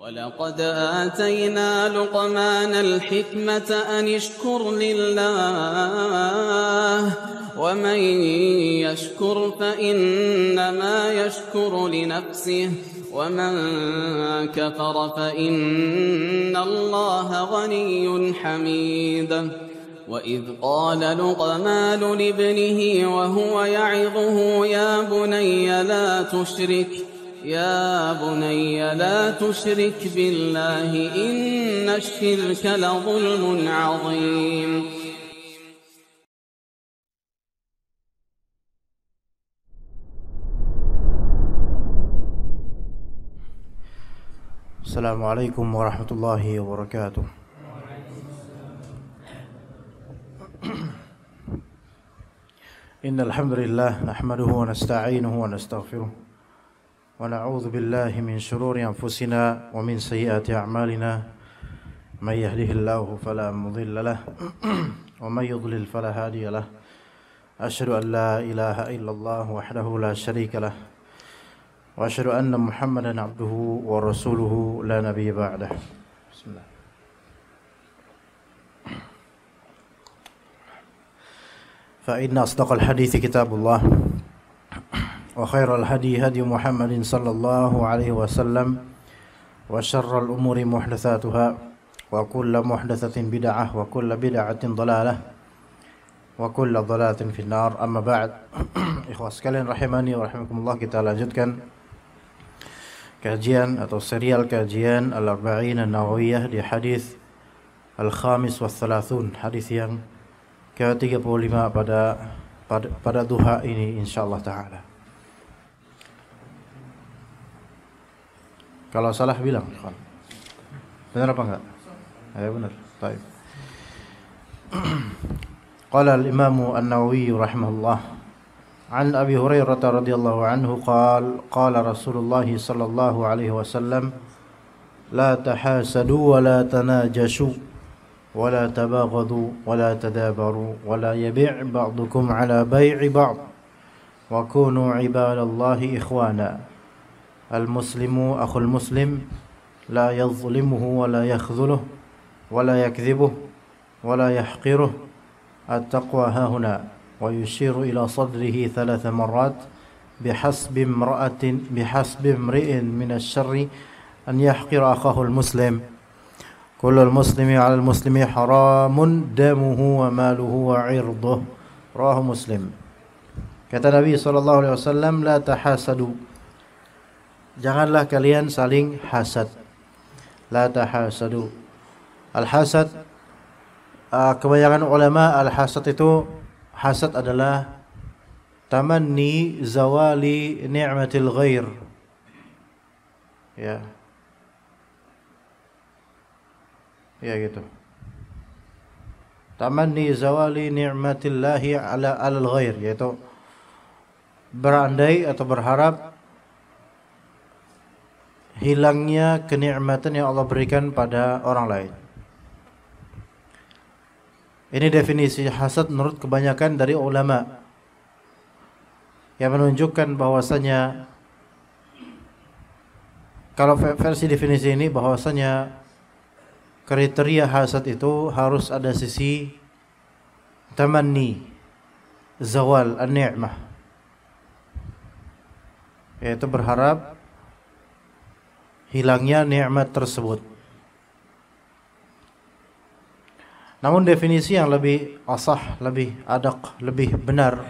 ولقد آتينا لقمان الحكمة أن اشكر لله ومن يشكر فإنما يشكر لنفسه ومن كفر فإن الله غني حميد وإذ قال لقمان لابنه وهو يعظه يا بني لا تشرك بالله إن الشرك لظلم عظيم. السلام عليكم ورحمة الله وبركاته. إن الحمد لله نحمده ونستعينه ونستغفره ونعوذ بالله من شرور أنفسنا ومن سيئات أعمالنا من يهده الله فلا مضل له ومن يضلل فلا هادي له أشهد أن لا إله إلا الله وحده لا شريك له وأشهد أن محمدا عبده ورسوله لا نبي بعده. بسم الله. فإن أصدق الحديث كتاب الله وخير الهدي هدي محمد صلى الله عليه وسلم وشر الأمور محدثاتها وكل محدثة بدعة وكل بدعة ضلالة وكل ضلالة في النار. أما بعد. Ikhwas sekalian rahimani wa rahimakumullah, kita lanjutkan kajian atau serial kajian Al-Arba'in An-Nawawiyah di hadis Al-Khamis wa Thalathun, hadis yang ke-35 pada duha ini insyaallah taala. Kalau salah bilang, benar apa enggak? Ya benar. Baik. Qala al-Imam An-Nawawi rahimahullah an Abi Hurairah radhiyallahu anhu qala Rasulullah sallallahu alaihi wasallam la tahasadu wa la tanajashu wa la tabaghadu wa la tadabaru wa la yabi' ba'dukum ala bay'i ba'd wa kunu ibadallahi ikhwana. Al-muslimu akhul muslim la yadhlimuhu wa la yakhdhuluhu wa la yakdhibuhu wa la yahqiruhu. At-taqwa hahuna. Wa yushiru ila sadrihi 3 marrat bihasbi imri'in min asy-syarri an yahqira akhahu al-muslim. Kullu al-muslimi 'ala al-muslimi haramun damuhu wa maluhu wa 'irduhu. Rawahu Muslim. Kata Nabi sallallahu alaihi wasallam, la tahasadu. Janganlah kalian saling hasad. La tahasadu. Al-hasad, kebanyakan ulama al-hasad itu, hasad adalah tamanni zawali ni'matil ghair. Ya. Ya gitu. Tamanni zawali ni'matillahi ala al-ghair, yaitu berandai atau berharap hilangnya kenikmatan yang Allah berikan pada orang lain. Ini definisi hasad menurut kebanyakan dari ulama, yang menunjukkan bahwasanya, kalau versi definisi ini, bahwasanya kriteria hasad itu harus ada sisi tamanni zawal an-ni'mah, yaitu berharap hilangnya nikmat tersebut. Namun definisi yang lebih asah, lebih adaq, lebih benar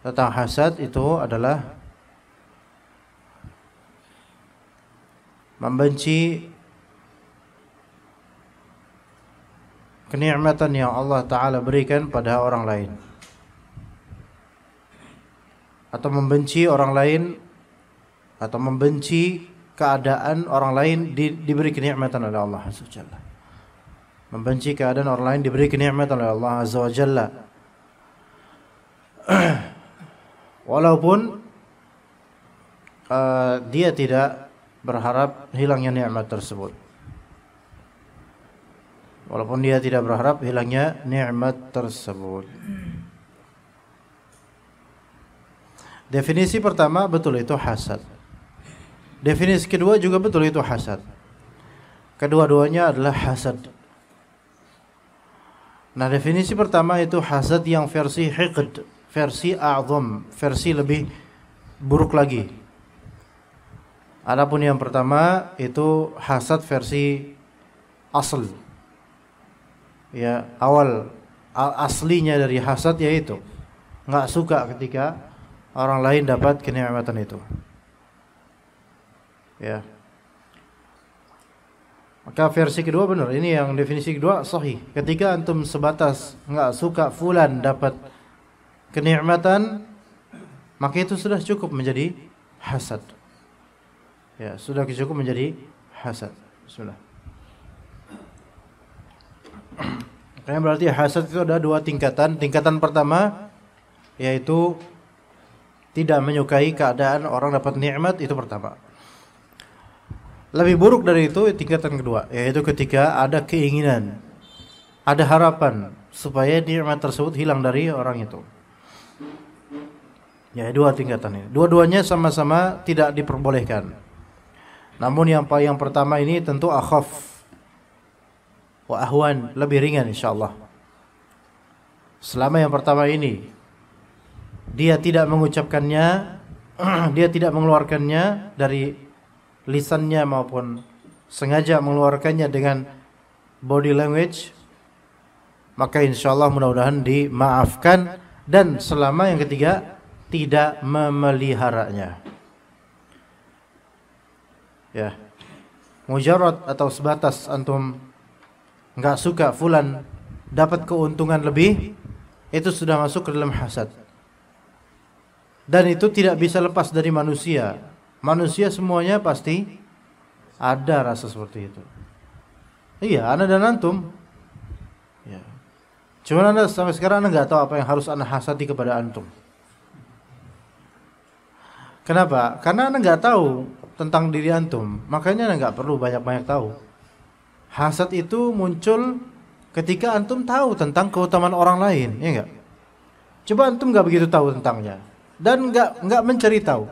tentang hasad itu adalah membenci kenikmatan yang Allah Ta'ala berikan pada orang lain, atau membenci orang lain, atau membenci keadaan orang lain diberi kenikmatan oleh Allah Azza wa Jalla. Membenci keadaan orang lain diberi kenikmatan oleh Allah Azza wa Jalla. Walaupun dia tidak berharap hilangnya nikmat tersebut. Walaupun dia tidak berharap hilangnya nikmat tersebut. Definisi pertama betul itu hasad. Definisi kedua juga betul, itu hasad. Kedua-duanya adalah hasad. Nah, definisi pertama itu hasad yang versi hiqd, versi a'zam, versi lebih buruk lagi. Adapun yang pertama itu hasad versi asl. Ya, awal aslinya dari hasad yaitu enggak suka ketika orang lain dapat kenikmatan itu. Ya. Maka versi kedua benar. Ini yang definisi kedua sahih. Ketika antum sebatas enggak suka fulan dapat kenikmatan, maka itu sudah cukup menjadi hasad. Ya, sudah cukup menjadi hasad. Bismillah. Makanya berarti hasad itu ada dua tingkatan. Tingkatan pertama yaitu tidak menyukai keadaan orang dapat nikmat, itu pertama. Lebih buruk dari itu tingkatan kedua, yaitu ketika ada keinginan, ada harapan supaya nikmat tersebut hilang dari orang itu. Ya, dua tingkatan ini. Dua-duanya sama-sama tidak diperbolehkan. Namun yang pertama ini tentu akhaf wa ahwan, lebih ringan insyaallah. Selama yang pertama ini dia tidak mengucapkannya, dia tidak mengeluarkannya dari lisannya maupun sengaja mengeluarkannya dengan body language, maka insyaallah mudah-mudahan dimaafkan. Dan selama yang ketiga tidak memeliharanya. Ya, mujarrad atau sebatas antum enggak suka fulan dapat keuntungan lebih, itu sudah masuk ke dalam hasad. Dan itu tidak bisa lepas dari manusia. Manusia semuanya pasti ada rasa seperti itu. Iya, ana dan antum. Ya. Cuma anda sampai sekarang anda enggak tahu apa yang harus anda hasadi kepada antum. Kenapa? Karena anda enggak tahu tentang diri antum, makanya anda enggak perlu banyak-banyak tahu. Hasad itu muncul ketika antum tahu tentang keutamaan orang lain, ya enggak? Coba antum enggak begitu tahu tentangnya dan enggak mencari tahu.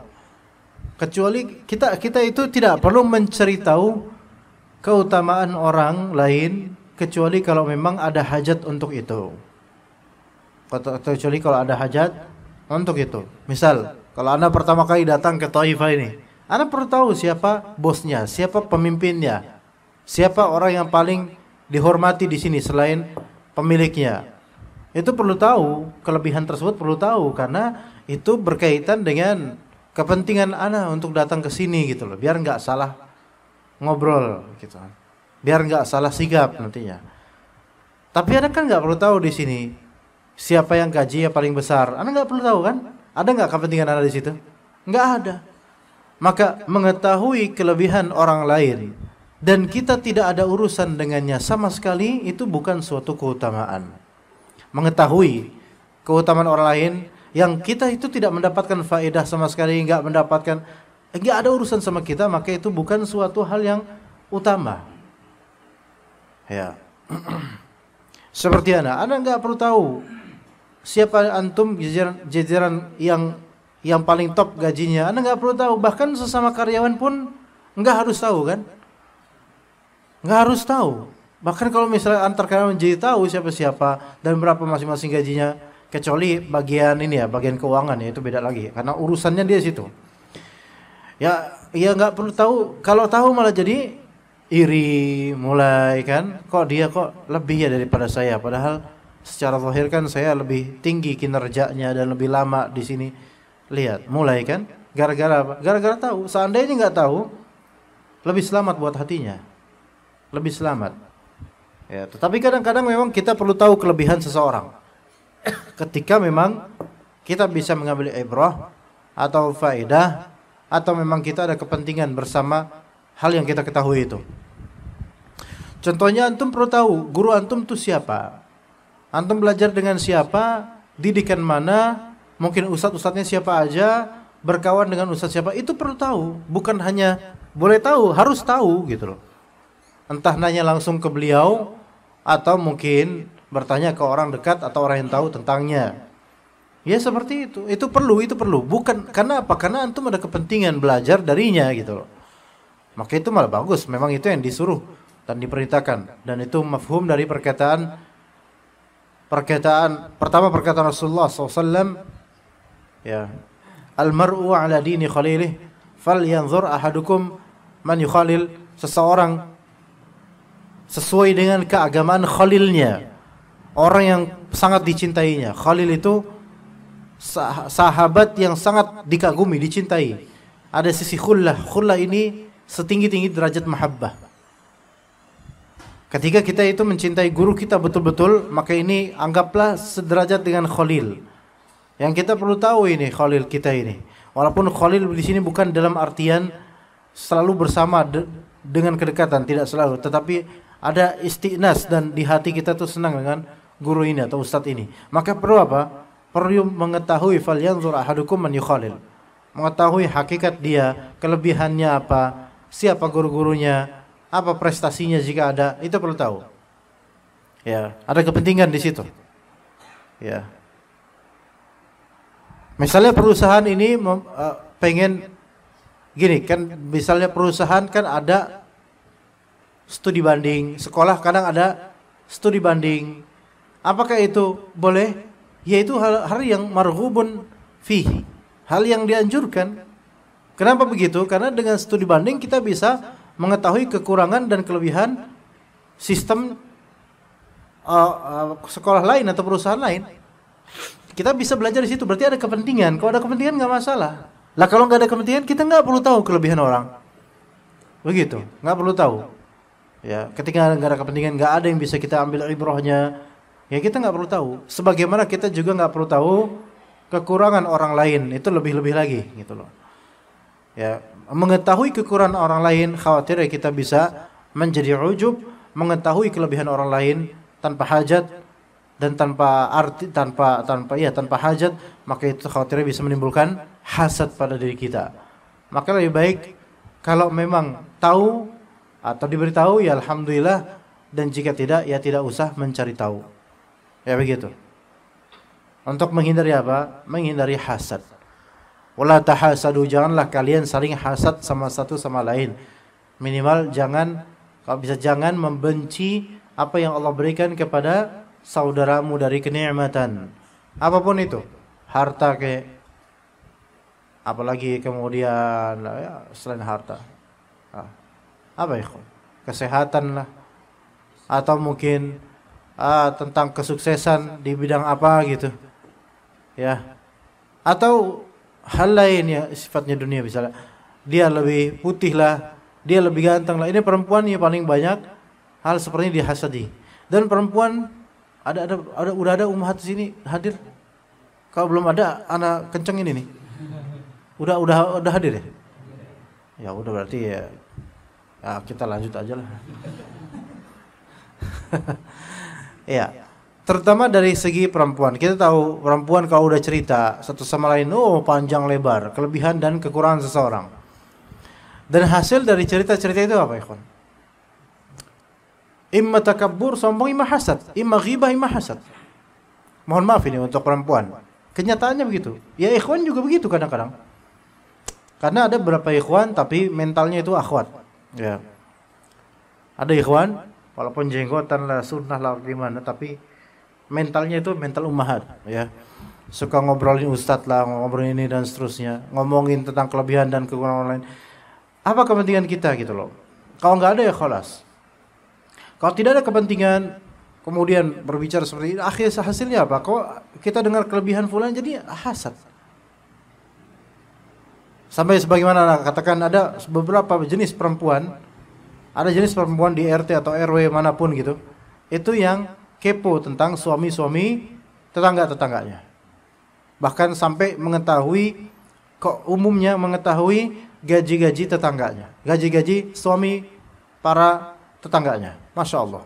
Kecuali kita itu tidak perlu mencari tahu keutamaan orang lain kecuali kalau memang ada hajat untuk itu. Kecuali kalau ada hajat untuk itu. Misal, kalau Anda pertama kali datang ke Taifah ini, Anda perlu tahu siapa bosnya, siapa pemimpinnya, siapa orang yang paling dihormati di sini selain pemiliknya. Itu perlu tahu, kelebihan tersebut perlu tahu karena itu berkaitan dengan kepentingan Anda untuk datang ke sini gitu loh, biar enggak salah ngobrol gitu. Biar enggak salah sikap nantinya. Tapi Anda kan enggak perlu tahu di sini siapa yang gajinya paling besar. Anda enggak perlu tahu kan? Ada enggak kepentingan Anda di situ? Enggak ada. Maka mengetahui kelebihan orang lain dan kita tidak ada urusan dengannya sama sekali, itu bukan suatu keutamaan. Mengetahui keutamaan orang lain yang kita itu tidak mendapatkan faedah sama sekali, enggak ada urusan sama kita, maka itu bukan suatu hal yang utama. Ya. Seperti Anda enggak perlu tahu siapa antum jajaran yang paling top gajinya. Anda enggak perlu tahu, bahkan sesama karyawan pun enggak harus tahu kan? Enggak harus tahu. Bahkan kalau misalnya antar karyawan jadi tahu siapa-siapa dan berapa masing-masing gajinya, kecuali bagian ini ya, bagian keuangan ya, itu beda lagi karena urusannya dia situ. Ya enggak perlu tahu. Kalau tahu malah jadi iri mulai kan. Kok dia kok lebih ya daripada saya, padahal secara zahir kan saya lebih tinggi kinerjanya dan lebih lama di sini. Lihat, mulai kan gara-gara apa? Gara-gara tahu. Seandainya enggak tahu, lebih selamat buat hatinya. Lebih selamat. Ya, tetapi kadang-kadang memang kita perlu tahu kelebihan seseorang. Ketika memang kita bisa mengambil ibrah atau faedah, atau memang kita ada kepentingan bersama hal yang kita ketahui itu. Contohnya antum perlu tahu guru antum itu siapa, antum belajar dengan siapa, didikan mana, mungkin ustadz-ustadznya siapa aja, berkawan dengan ustadz siapa, itu perlu tahu. Bukan hanya boleh tahu, harus tahu gitu loh. Entah nanya langsung ke beliau atau mungkin bertanya ke orang dekat atau orang yang tahu tentangnya. Ya seperti itu. Itu perlu. Bukan karena apa? Karena antum ada kepentingan belajar darinya gitu loh. maka itu malah bagus. Memang itu yang disuruh dan diperintahkan, dan itu mafhum dari perkataan pertama, perkataan Rasulullah SAW, ya, al-mar'u ala dini khalilih falyanzur ahadukum man yukhalil. Seseorang sesuai dengan keagamaan khalilnya, orang yang sangat dicintainya. Khalil itu sahabat yang sangat dikagumi, dicintai. Ada sisi khullah. Khullah ini setinggi-tinggi derajat mahabbah. Ketika kita itu mencintai guru kita betul-betul, maka ini anggaplah sederajat dengan khalil. Yang kita perlu tahu ini khalil kita ini. Walaupun khalil di sini bukan dalam artian selalu bersama dengan kedekatan, tidak selalu, tetapi ada istiqnas dan di hati kita tuh senang dengan guru ini atau ustadz ini. Maka perlu apa? Perlu mengetahui falyanzur ahadukum man yukhalil. Mengetahui hakikat dia, kelebihannya apa, siapa guru-gurunya, apa prestasinya jika ada, itu perlu tahu. Ya, ada kepentingan di situ. Ya. Misalnya perusahaan ini pengen gini kan, misalnya perusahaan kan ada studi banding, sekolah kadang ada studi banding. Apakah itu boleh? Yaitu hal yang marghubun fihi, hal yang dianjurkan. Kenapa begitu? Karena dengan studi banding kita bisa mengetahui kekurangan dan kelebihan sistem sekolah lain atau perusahaan lain. Kita bisa belajar di situ. Berarti ada kepentingan. Kalau ada kepentingan nggak masalah. Lah kalau nggak ada kepentingan, kita nggak perlu tahu kelebihan orang. Begitu, nggak perlu tahu. Ya, ketika nggak ada kepentingan, nggak ada yang bisa kita ambil ibrahnya. Ya kita nggak perlu tahu. Sebagaimana kita juga nggak perlu tahu kekurangan orang lain. Itu lebih-lebih lagi, gitu loh. Ya, mengetahui kekurangan orang lain, khawatir ya kita bisa menjadi ujub, mengetahui kelebihan orang lain tanpa hajat dan tanpa arti, tanpa hajat, maka itu khawatirnya bisa menimbulkan hasad pada diri kita. Maka lebih baik kalau memang tahu atau diberitahu, ya alhamdulillah, dan jika tidak, ya tidak usah mencari tahu. Ya begitu. Untuk menghindari apa? Menghindari hasad. Wala tahasadu, janganlah kalian saling hasad sama satu sama lain. Minimal jangan, kalau bisa jangan membenci apa yang Allah berikan kepada saudaramu dari kenikmatan. Apapun itu, harta ke, apalagi kemudian ya, selain harta, apa ya, kesehatan lah, atau mungkin tentang kesuksesan di bidang apa gitu, ya, atau hal lain ya sifatnya dunia, misalnya dia lebih putih lah, dia lebih ganteng lah. Ini perempuan yang paling banyak hal seperti ini dihasadi. Dan perempuan udah ada ummahat di sini hadir. Kalau belum ada anak kenceng ini nih. Udah hadir ya? Ya udah berarti ya kita lanjut aja lah. Ya. Terutama dari segi perempuan. Kita tahu perempuan kalau udah cerita satu sama lain, panjang lebar, kelebihan dan kekurangan seseorang. Dan hasil dari cerita-cerita itu apa, ikhwan? Imma takabbur, sombong, imma hasad, imma ghibah, imma hasad. Mohon maaf ini untuk perempuan. Kenyataannya begitu. Ya ikhwan juga begitu kadang-kadang. Karena ada beberapa ikhwan tapi mentalnya itu akhwat. Ya. Ada ikhwan walaupun jenggotan lah, sunnah lah gimana, tapi mentalnya itu mental ummahat, ya. Suka ngobrolin ustadz lah, ngobrolin ini dan seterusnya, ngomongin tentang kelebihan dan kekurangan lain. Apa kepentingan kita gitu loh? Kalau nggak ada ya khalas. Kalau tidak ada kepentingan, kemudian berbicara seperti ini, akhirnya hasilnya apa? Kok kita dengar kelebihan fulan jadi hasad. Sampai sebagaimana katakan ada beberapa jenis perempuan, ada jenis perempuan di RT atau RW manapun gitu, itu yang kepo tentang suami-suami tetangga-tetangganya. Bahkan sampai mengetahui, kok umumnya mengetahui gaji-gaji tetangganya, gaji-gaji suami para tetangganya. Masya Allah.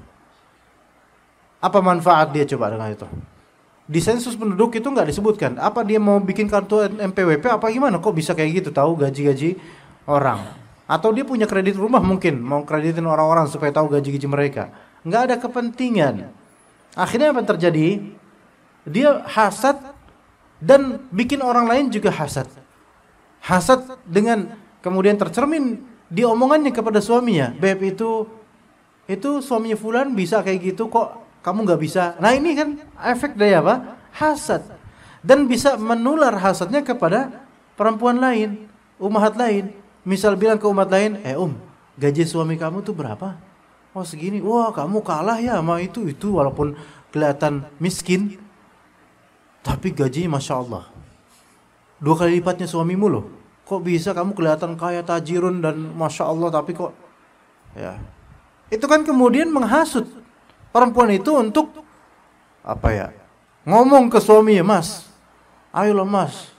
Apa manfaat dia coba dengan itu? Di sensus penduduk itu nggak disebutkan. Apa dia mau bikin kartu NPWP apa gimana? Kok bisa kayak gitu tahu gaji-gaji orang? Atau dia punya kredit rumah mungkin, mau kreditin orang-orang supaya tahu gaji-gaji mereka. Nggak ada kepentingan. Akhirnya apa yang terjadi? Dia hasad dan bikin orang lain juga hasad. Hasad dengan kemudian tercermin di omongannya kepada suaminya, "Beb, itu suaminya fulan bisa kayak gitu kok, kamu nggak bisa." Nah ini kan efek dari apa? Hasad. Dan bisa menular hasadnya kepada perempuan lain, ummahat lain. Misal bilang ke umat lain, gaji suami kamu tuh berapa? Oh segini. Wah kamu kalah ya sama itu walaupun kelihatan miskin, tapi gajinya Masya Allah 2 kali lipatnya suamimu loh. Kok bisa kamu kelihatan kaya tajirun dan Masya Allah, tapi kok ya. Itu kan kemudian menghasut perempuan itu untuk apa ya? Ngomong ke suaminya, "Mas, ayolah mas,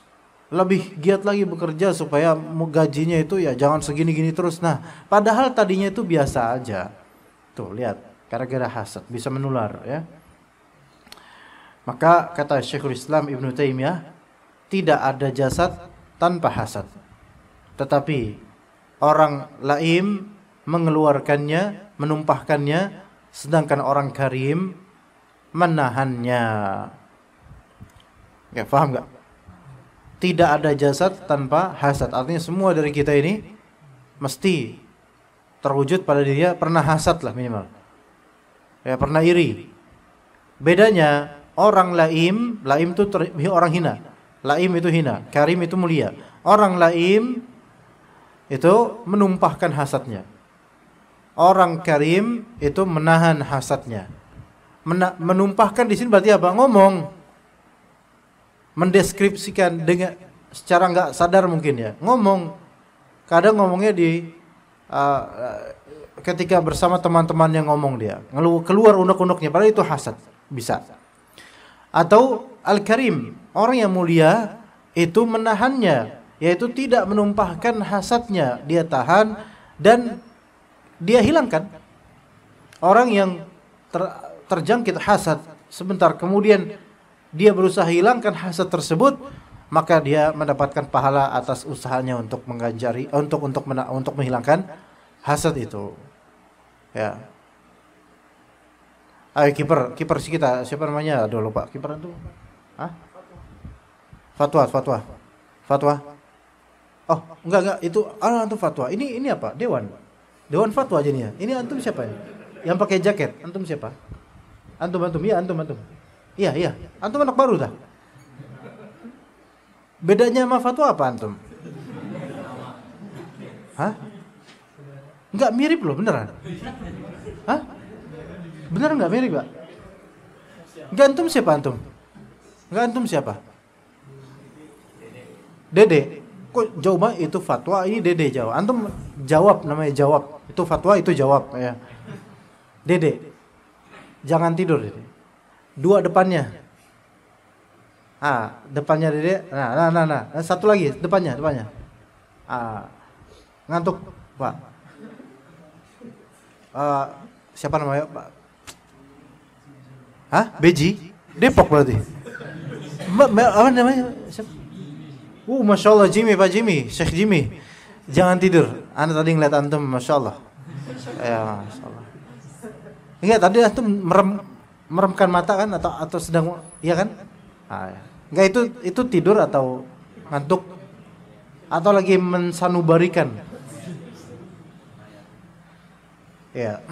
lebih giat lagi bekerja supaya gajinya itu ya jangan segini-gini terus." Nah, padahal tadinya itu biasa aja. Tuh, lihat, gara-gara hasad bisa menular ya. Maka kata Syekhul Islam Ibnu Taimiyah, tidak ada jasad tanpa hasad. Tetapi orang laim mengeluarkannya, menumpahkannya, sedangkan orang karim menahannya. Ya, paham gak? Tidak ada jasad tanpa hasad. Artinya semua dari kita ini mesti terwujud pada dia pernah hasad lah minimal. Ya, pernah iri. Bedanya orang laim itu orang hina. Laim itu hina, karim itu mulia. Orang laim itu menumpahkan hasadnya. Orang karim itu menahan hasadnya. Menumpahkan di sini berarti apa? Ngomong, mendeskripsikan dengan secara nggak sadar mungkin ya. Ngomong, kadang ngomongnya ketika bersama teman-teman yang ngomong dia keluar unek-uneknya, padahal itu hasad, bisa. Atau al-karim, orang yang mulia itu menahannya, yaitu tidak menumpahkan hasadnya, dia tahan dan dia hilangkan. Orang yang terjangkit hasad sebentar kemudian dia berusaha hilangkan hasad tersebut, maka dia mendapatkan pahala atas usahanya untuk mengajari, untuk menghilangkan hasad itu. Ya. Ayo kiper si kita, siapa namanya? Aduh lupa. Kiper itu? Hah? Fatwa. Oh, enggak, itu antum fatwa. Ini apa? Dewan fatwa jadinya. Ini antum siapa ya? Yang pakai jaket, antum siapa? Antum. Iya, antum. Iya. Antum anak baru dah. Bedanya sama fatwa apa antum? Hah? Enggak mirip loh, beneran. Hah? Beneran enggak mirip, Pak? Enggak, antum siapa antum? Enggak, antum siapa? Dede. Kok jauh banget itu fatwa, ini Dede jawab. Antum jawab, namanya jawab. Itu fatwa, itu jawab ya. Dede. Jangan tidur, Dede. 2 depannya. Depannya Dede. Nah. Satu lagi, depannya. Ngantuk, Pak. Siapa namanya, Pak? Hah? Beji? Depok berarti. Apa namanya? Masya Allah, Pak Jimmy, Syekh Jimmy. Jangan tidur. Anda tadi ngeliat antum, Masya Allah. Ya, Masya Allah. Enggak, tadi antum meremkan mata kan atau sedang, iya kan? Ya. Enggak, itu tidur atau ngantuk atau lagi mensanubarikan. Ya.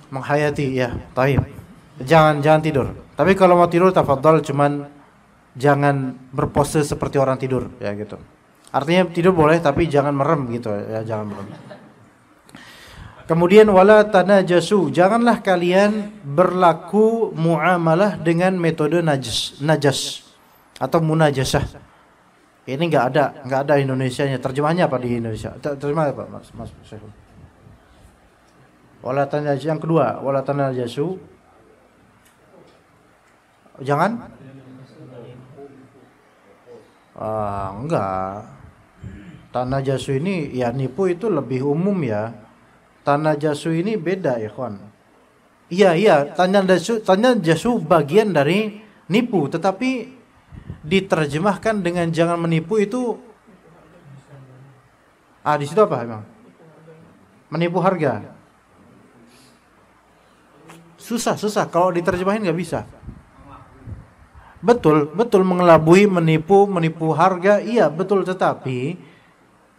Menghayati ya, taib. Jangan tidur. Tapi kalau mau tidur tafadhol, cuman jangan berpose seperti orang tidur ya gitu. Artinya tidur boleh tapi jangan merem gitu ya, jangan merem. Kemudian wala tanajasu, janganlah kalian berlaku muamalah dengan metode najas atau munajasah. Ini enggak ada Indonesianya. Terjemahnya apa di Indonesia? Terjemahnya apa, Mas Syekh? Wala tanajasu, yang kedua, wala tanajasu. Jangan enggak. Tanajasu ini ya nipu itu lebih umum ya. Tanajasu ini beda ya kawan. Iya, tanajasu bagian dari nipu, tetapi diterjemahkan dengan jangan menipu itu di situ apa emang? Menipu harga. Susah kalau diterjemahin nggak bisa. Betul mengelabui, menipu harga, iya betul, tetapi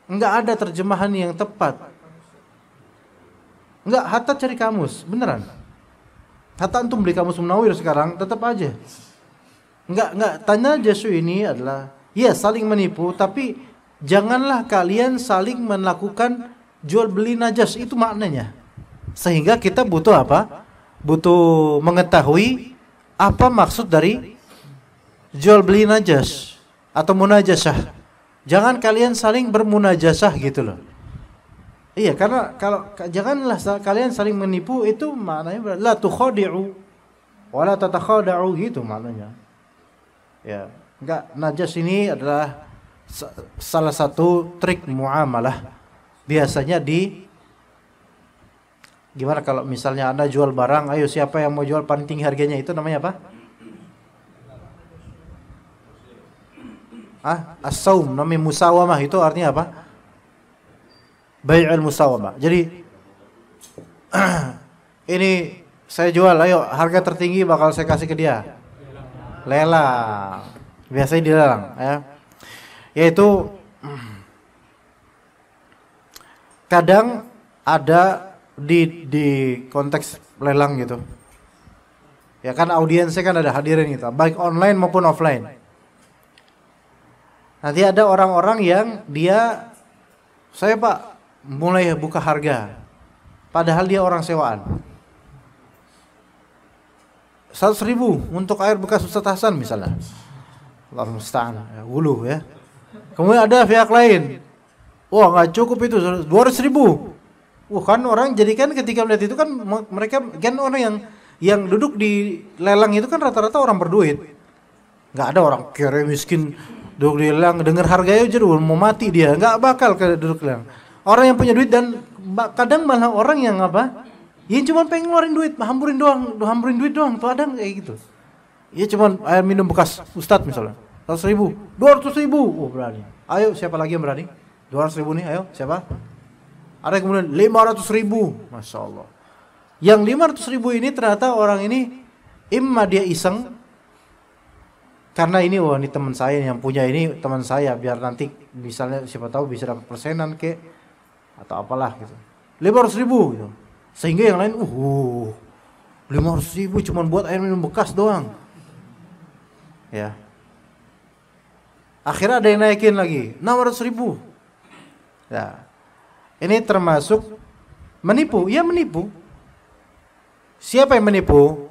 Enggak ada terjemahan yang tepat. Enggak, hatta cari kamus, beneran. Hatta antum beli kamus Munawir sekarang tetap aja. Enggak, tanajasu ini adalah ya saling menipu, tapi janganlah kalian saling melakukan jual beli najas, itu maknanya. Sehingga kita butuh apa? Butuh mengetahui apa maksud dari jual beli najas atau munajasah. Jangan kalian saling bermunajasah gitu loh. Iya, karena kalau janganlah kalian saling menipu, itu maknanya la tukhadi'u wa la tatakhada'u gitu maknanya. Ya, enggak, najas ini adalah salah satu trik muamalah. Biasanya gimana kalau misalnya Anda jual barang, ayo siapa yang mau jual paling tinggi harganya, itu namanya apa? As-saum, namanya musawamah, itu artinya apa? Bai'ul musawamah. Jadi ini saya jual, ayo harga tertinggi bakal saya kasih ke dia. Lelang. Biasanya dilelang ya. Yaitu kadang ada di konteks lelang gitu. Ya kan audiensnya kan ada hadirin gitu, baik online maupun offline. Nanti ada orang-orang yang saya Pak mulai buka harga, padahal dia orang sewaan. 100.000 untuk air bekas Ustaz Hasan misalnya. Allahu musta'an, ya, ulu ya. Kemudian ada pihak lain, wah nggak cukup itu, 200.000. Wah kan orang jadikan ketika melihat itu kan mereka kan orang yang duduk di lelang itu kan rata-rata orang berduit. Nggak ada orang kere miskin duduk di lelang dengar harganya aja mau mati dia, nggak bakal ke duduk lelang. Orang yang punya duit, dan kadang malah orang yang apa? Yang cuma pengen ngeluarin duit, hamburin duit doang, tuh ada kayak gitu. Ya cuma air minum bekas Ustadz misalnya, 100.000, 200.000, oh berani. Ayo siapa lagi yang berani? 200.000 nih, ayo siapa? Ada kemudian 500.000, masya Allah. Yang 500.000 ini ternyata orang ini imma dia iseng, karena ini wah ini teman saya yang punya ini teman saya, biar nanti misalnya siapa tahu bisa dapat persenan ke atau apalah gitu. 500.000 gitu. Sehingga yang lain 500.000 cuma buat air minum bekas doang. Ya. Akhirnya ada yang naikin lagi 600.000. Ya. Ini termasuk menipu. Ya menipu. Siapa yang menipu?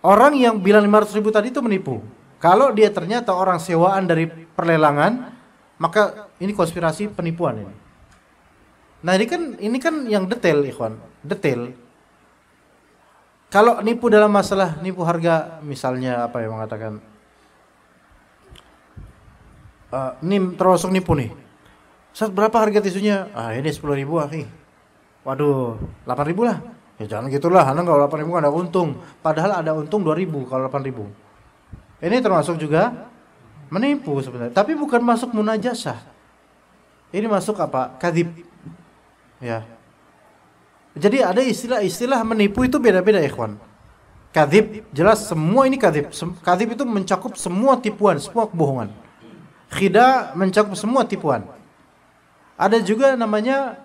Orang yang bilang 500.000 tadi itu menipu. Kalau dia ternyata orang sewaan dari perlelangan, maka ini konspirasi penipuan ini. Nah ini kan yang detail ikhwan, detail. Kalau nipu dalam masalah nipu harga, misalnya apa yang mengatakan, ini termasuk nipu nih. Saat berapa harga tisunya? Ini 10.000 Waduh, 8.000 lah. Ya jangan gitulah, karena kalau 8.000 kan ada untung. Padahal ada untung 2.000 kalau 8.000. Ini termasuk juga menipu sebenarnya, tapi bukan masuk munajasah. Ini masuk apa? Kadzib. Ya. Jadi ada istilah-istilah menipu itu beda-beda ikhwan. Kadzib jelas semua ini kadzib. Kadzib itu mencakup semua tipuan, semua kebohongan. Khida mencakup semua tipuan. Ada juga namanya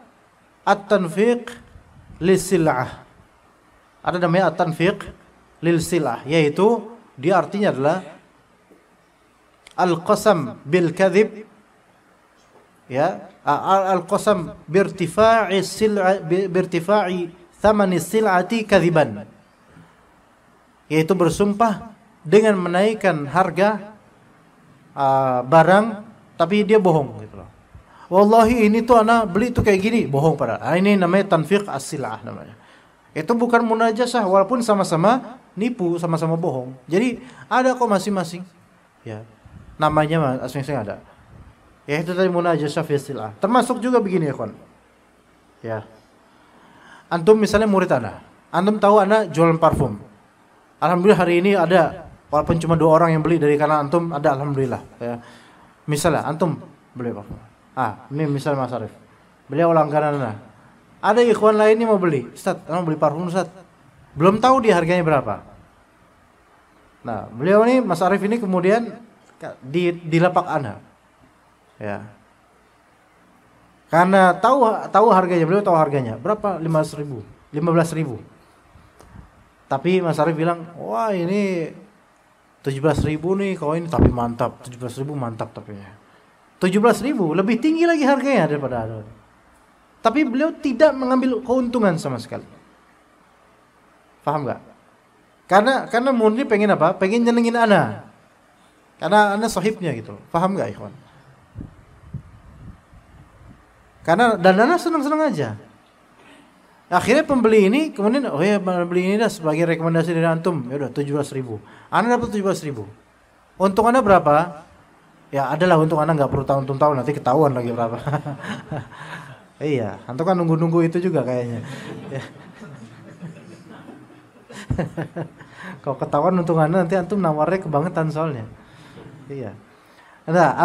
at-tanfiq lis-sil'ah. Ada namanya at-tanfiq lil-sil'ah, yaitu dia artinya adalah al-qasam bil kadzib, ya, al-qasam birtifa'i thamani sil'ati kadziban, yaitu bersumpah dengan menaikkan harga barang tapi dia bohong gitu loh. Wallahi ini tuh ana beli tuh kayak gini, bohong padahal. Ini namanya tanfiq as-sil'ah namanya. Itu bukan munajasah, walaupun sama-sama nipu, sama-sama bohong. Jadi ada kok masing-masing. Ya. Namanya masing-masing ada. Ya itu tadi munajasah fi sil'ah. Termasuk juga begini ya, kawan. Ya. Antum misalnya murid Anda. Antum tahu Anda jualan parfum. Alhamdulillah hari ini ada, walaupun cuma 2 orang yang beli dari kalangan antum, ada alhamdulillah. Ya. Misalnya antum beli parfum. Ini misalnya Mas Arif. Beliau langganan Anda. Ada ikhwan lain yang mau beli. Ustaz, mau beli parfum Ustaz. Belum tahu dia harganya berapa. Nah, beliau ini Mas Arif ini kemudian di lapak Anda. Ya. Karena tahu harganya, beliau tahu harganya. Berapa? 15.000. Tapi Mas Arif bilang, wah ini 17.000 nih, kalau ini tapi mantap. 17.000 mantap tapi ya. 17.000 lebih tinggi lagi harganya daripada ada. Tapi beliau tidak mengambil keuntungan sama sekali. Paham nggak? Karena murni pengen apa? Pengen nyenengin ana. Karena ana sahibnya gitu. Paham nggak, ikhwan? Karena dan ana senang-senang aja. Akhirnya pembeli ini kemudian, oh ya beli ini dah sebagai rekomendasi dari antum. Ya udah 17.000. Ana dapat 17.000. Untung ana berapa? Ya adalah untung ana nggak perlu tahun-tahun, nanti ketahuan lagi berapa. Iya, antum kan nunggu-nunggu itu juga kayaknya. Ya. Kalau ketahuan untung ana nanti antum nawarnya kebangetan soalnya. Iya. Nah,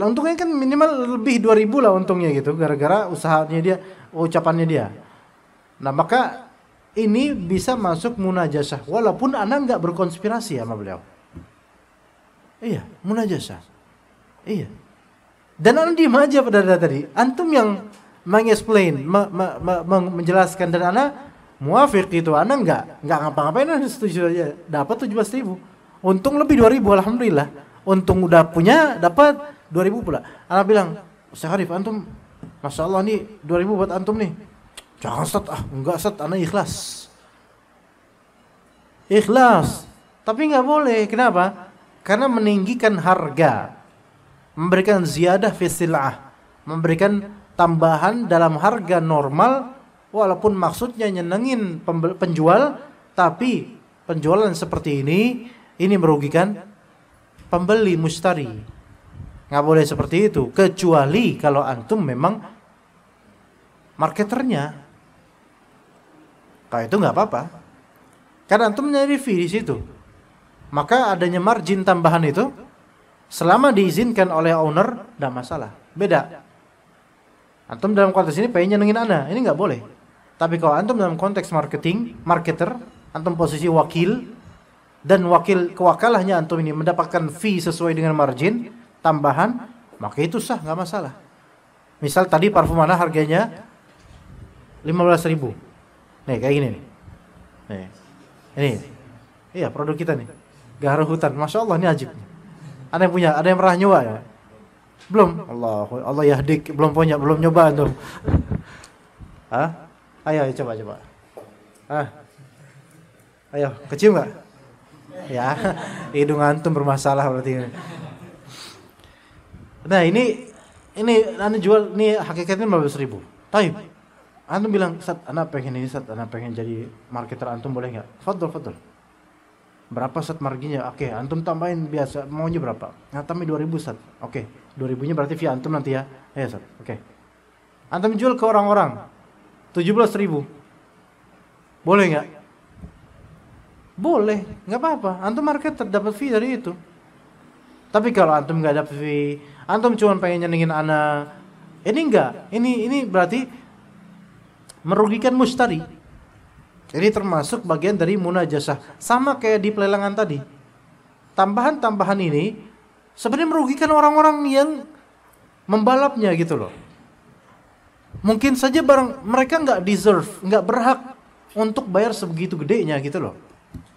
untungnya kan minimal lebih 2.000 lah untungnya gitu, gara-gara usahanya dia, ucapannya dia. Nah, maka ini bisa masuk munajasah walaupun ana nggak berkonspirasi sama beliau. Iya, munajasah. Iya. Dan ana diem aja pada tadi. Antum yang mengeksplain, menjelaskan, dan ana muafiq itu. Ana nggak ngapa-ngapain, ana setuju aja. Dapat 17.000. Untung lebih 2.000, alhamdulillah. Untung udah punya, dapat 2.000 pula. Ana bilang, Ustaz Arif, antum Masya Allah nih 2.000 buat antum nih. Jangan Ustaz, enggak Ustaz, ana ikhlas. Ikhlas. Tapi nggak boleh, kenapa? Karena meninggikan harga, memberikan ziyadah fi sil'ah, memberikan tambahan dalam harga normal, walaupun maksudnya nyenengin penjual, tapi penjualan seperti ini merugikan pembeli, mustari. Nggak boleh seperti itu, kecuali kalau antum memang marketernya. Kalau itu nggak apa-apa, karena antum nyari fee di situ. Maka adanya margin tambahan itu, selama diizinkan oleh owner, nggak masalah. Beda. Antum dalam konteks ini pengen nyenengin ana, ini nggak boleh. Tapi kalau antum dalam konteks marketer, antum posisi wakil, dan kewakalahnya antum ini mendapatkan fee sesuai dengan margin tambahan, maka itu sah, nggak masalah. Misal tadi parfum ana harganya 15.000. Nih kayak gini nih. Nih. Ini. Iya, produk kita nih. Gaharu hutan. Masya Allah, ini ajib. Ada yang punya, ada yang pernah nyoba ya? Belum? Allah yahdik, belum punya, belum nyoba antum. Hah? Ayo coba. Ayo, kecium enggak? Ya, hidung antum bermasalah berarti. Nah, ini anu jual, ini hakikatnya 15.000. Taib. Antum bilang, Ustaz, anak pengen ini, Ustaz, anak pengen jadi marketer, antum boleh enggak? Fadl. Berapa Ustaz marginnya? Oke, antum tambahin biasa, maunya berapa? Nah, tambahin 2.000 Ustaz. Oke, 2.000-nya berarti via antum nanti ya. Ya Ustaz, oke. Antum jual ke orang-orang 17.000. Boleh enggak? Boleh, enggak apa-apa. Antum marketer dapat fee dari itu. Tapi kalau antum enggak dapat fee, antum cuma pengen nyenengin ana, ini enggak. Ini berarti merugikan mustari. Ini termasuk bagian dari munajasah. Sama kayak di pelelangan tadi. Tambahan-tambahan ini sebenarnya merugikan orang-orang yang membalapnya gitu loh. Mungkin saja barang mereka nggak deserve, nggak berhak untuk bayar sebegitu gedenya gitu loh.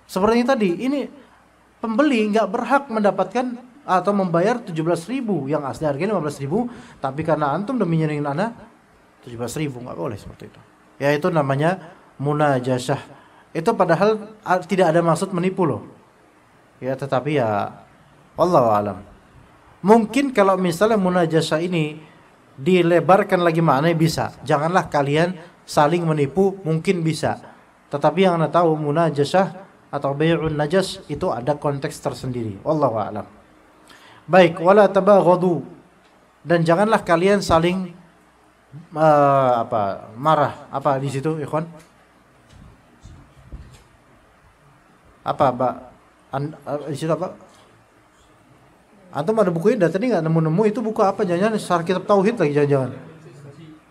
Seperti tadi, ini pembeli nggak berhak mendapatkan atau membayar 17.000 yang asli harganya 15.000, tapi karena antum demi nyenengin ana 17.000, nggak boleh seperti itu. Ya itu namanya munajasah. Itu padahal tidak ada maksud menipu loh. Ya tetapi ya wallahu alam. Mungkin kalau misalnya munajasah ini dilebarkan lagi maknanya bisa. Janganlah kalian saling menipu, mungkin bisa. Tetapi yang anda tahu munajasah atau bai'un najas itu ada konteks tersendiri. Wallahu alam. Baik, wala tabaghadu, dan janganlah kalian saling marah. Apa di situ, ikhwan? Apa, Mbak? Di situ apa? Antum ada bukunya dari tadi nggak nemu-nemu, itu buku apa? Jangan-jangan Syarah Kitab Tauhid lagi, jangan-jangan.